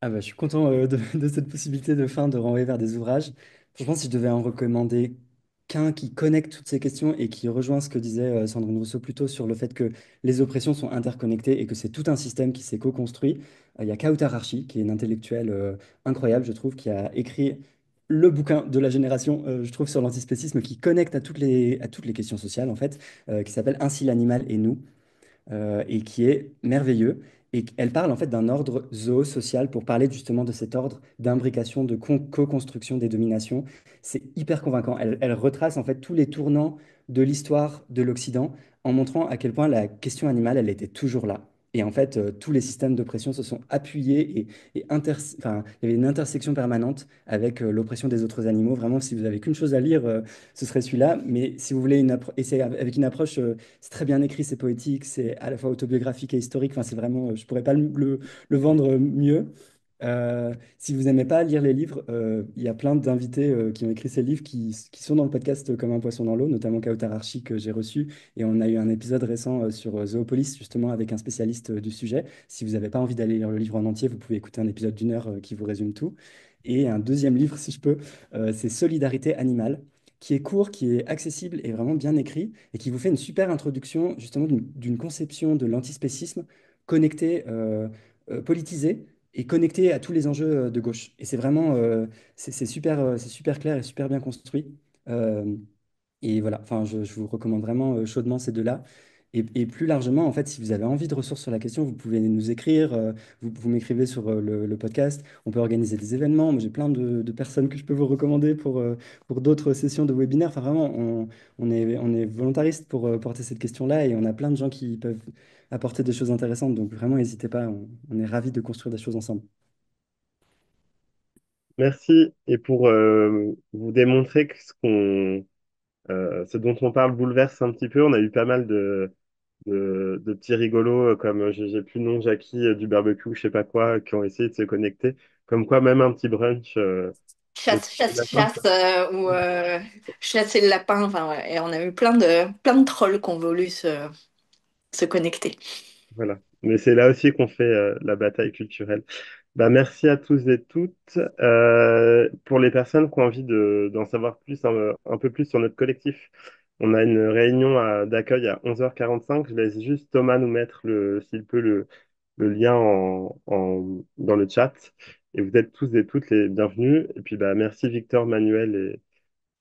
Speaker 4: Ah bah, je suis content de cette possibilité de fin de renvoyer vers des ouvrages. Franchement, si je devais en recommander qu'un qui connecte toutes ces questions et qui rejoint ce que disait Sandrine Rousseau plus tôt sur le fait que les oppressions sont interconnectées et que c'est tout un système qui s'est co-construit, il y a Kautar Archi, qui est une intellectuelle incroyable, je trouve, qui a écrit le bouquin de la génération, je trouve, sur l'antispécisme, qui connecte à toutes les questions sociales, en fait, qui s'appelle Ainsi l'animal et nous et qui est merveilleux. Et elle parle en fait d'un ordre zoosocial pour parler justement de cet ordre d'imbrication, de co-construction des dominations. C'est hyper convaincant. Elle retrace en fait tous les tournants de l'histoire de l'Occident en montrant à quel point la question animale, elle était toujours là. Et en fait, tous les systèmes d'oppression se sont appuyés enfin, il y avait une intersection permanente avec l'oppression des autres animaux. Vraiment, si vous avez qu'une chose à lire, ce serait celui-là. Mais si vous voulez et c'est avec une approche c'est très bien écrit, c'est poétique, c'est à la fois autobiographique et historique. Enfin, c'est vraiment, je pourrais pas le vendre mieux. Si vous n'aimez pas lire les livres, il y a plein d'invités qui ont écrit ces livres qui sont dans le podcast comme un poisson dans l'eau, notamment Kautar Archi que j'ai reçu. Et on a eu un épisode récent sur Zoopolis, justement, avec un spécialiste du sujet. Si vous n'avez pas envie d'aller lire le livre en entier, vous pouvez écouter un épisode d'une heure qui vous résume tout. Et un deuxième livre, si je peux, c'est Solidarité animale, qui est court, qui est accessible et vraiment bien écrit, et qui vous fait une super introduction justement d'une conception de l'antispécisme connectée, politisée et connectée à tous les enjeux de gauche. Et c'est vraiment, c'est super clair et super bien construit. Euh, et voilà, enfin, je vous recommande vraiment chaudement ces deux-là. Et plus largement, en fait, si vous avez envie de ressources sur la question, vous pouvez nous écrire, vous m'écrivez sur le podcast, on peut organiser des événements. Moi, j'ai plein de personnes que je peux vous recommander pour d'autres sessions de webinaire. Enfin, vraiment, on est volontariste pour porter cette question-là et on a plein de gens qui peuvent apporter des choses intéressantes. Donc, vraiment, n'hésitez pas, on est ravis de construire des choses ensemble.
Speaker 1: Merci. Et pour vous démontrer que ce dont on parle bouleverse un petit peu, on a eu pas mal de petits rigolos comme j'ai plus le nom, Jackie du barbecue, je sais pas quoi, qui ont essayé de se connecter. Comme quoi, même un petit brunch autour
Speaker 3: Chasse,
Speaker 1: du
Speaker 3: chasse,
Speaker 1: lapin,
Speaker 3: chasse, ou chasser le lapin. Enfin, ouais. Et on a eu plein de trolls qui ont voulu se connecter.
Speaker 1: voilà. Mais c'est là aussi qu'on fait la bataille culturelle. Bah, merci à tous et toutes. Pour les personnes qui ont envie d'en savoir plus, un peu plus sur notre collectif, on a une réunion d'accueil à 11h45. Je laisse juste Thomas nous mettre, s'il peut, le lien dans le chat. Et vous êtes tous et toutes les bienvenus. Et puis, bah, merci Victor, Manuel et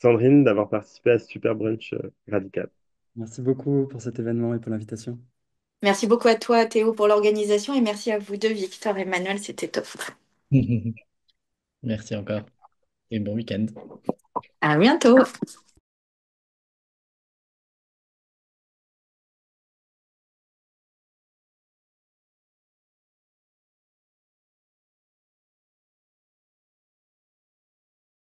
Speaker 1: Sandrine d'avoir participé à ce super brunch radical.
Speaker 4: Merci beaucoup pour cet événement et pour l'invitation.
Speaker 3: Merci beaucoup à toi, Théo, pour l'organisation et merci à vous deux, Victor et Emmanuel, c'était top.
Speaker 2: Merci encore et bon week-end.
Speaker 3: À bientôt.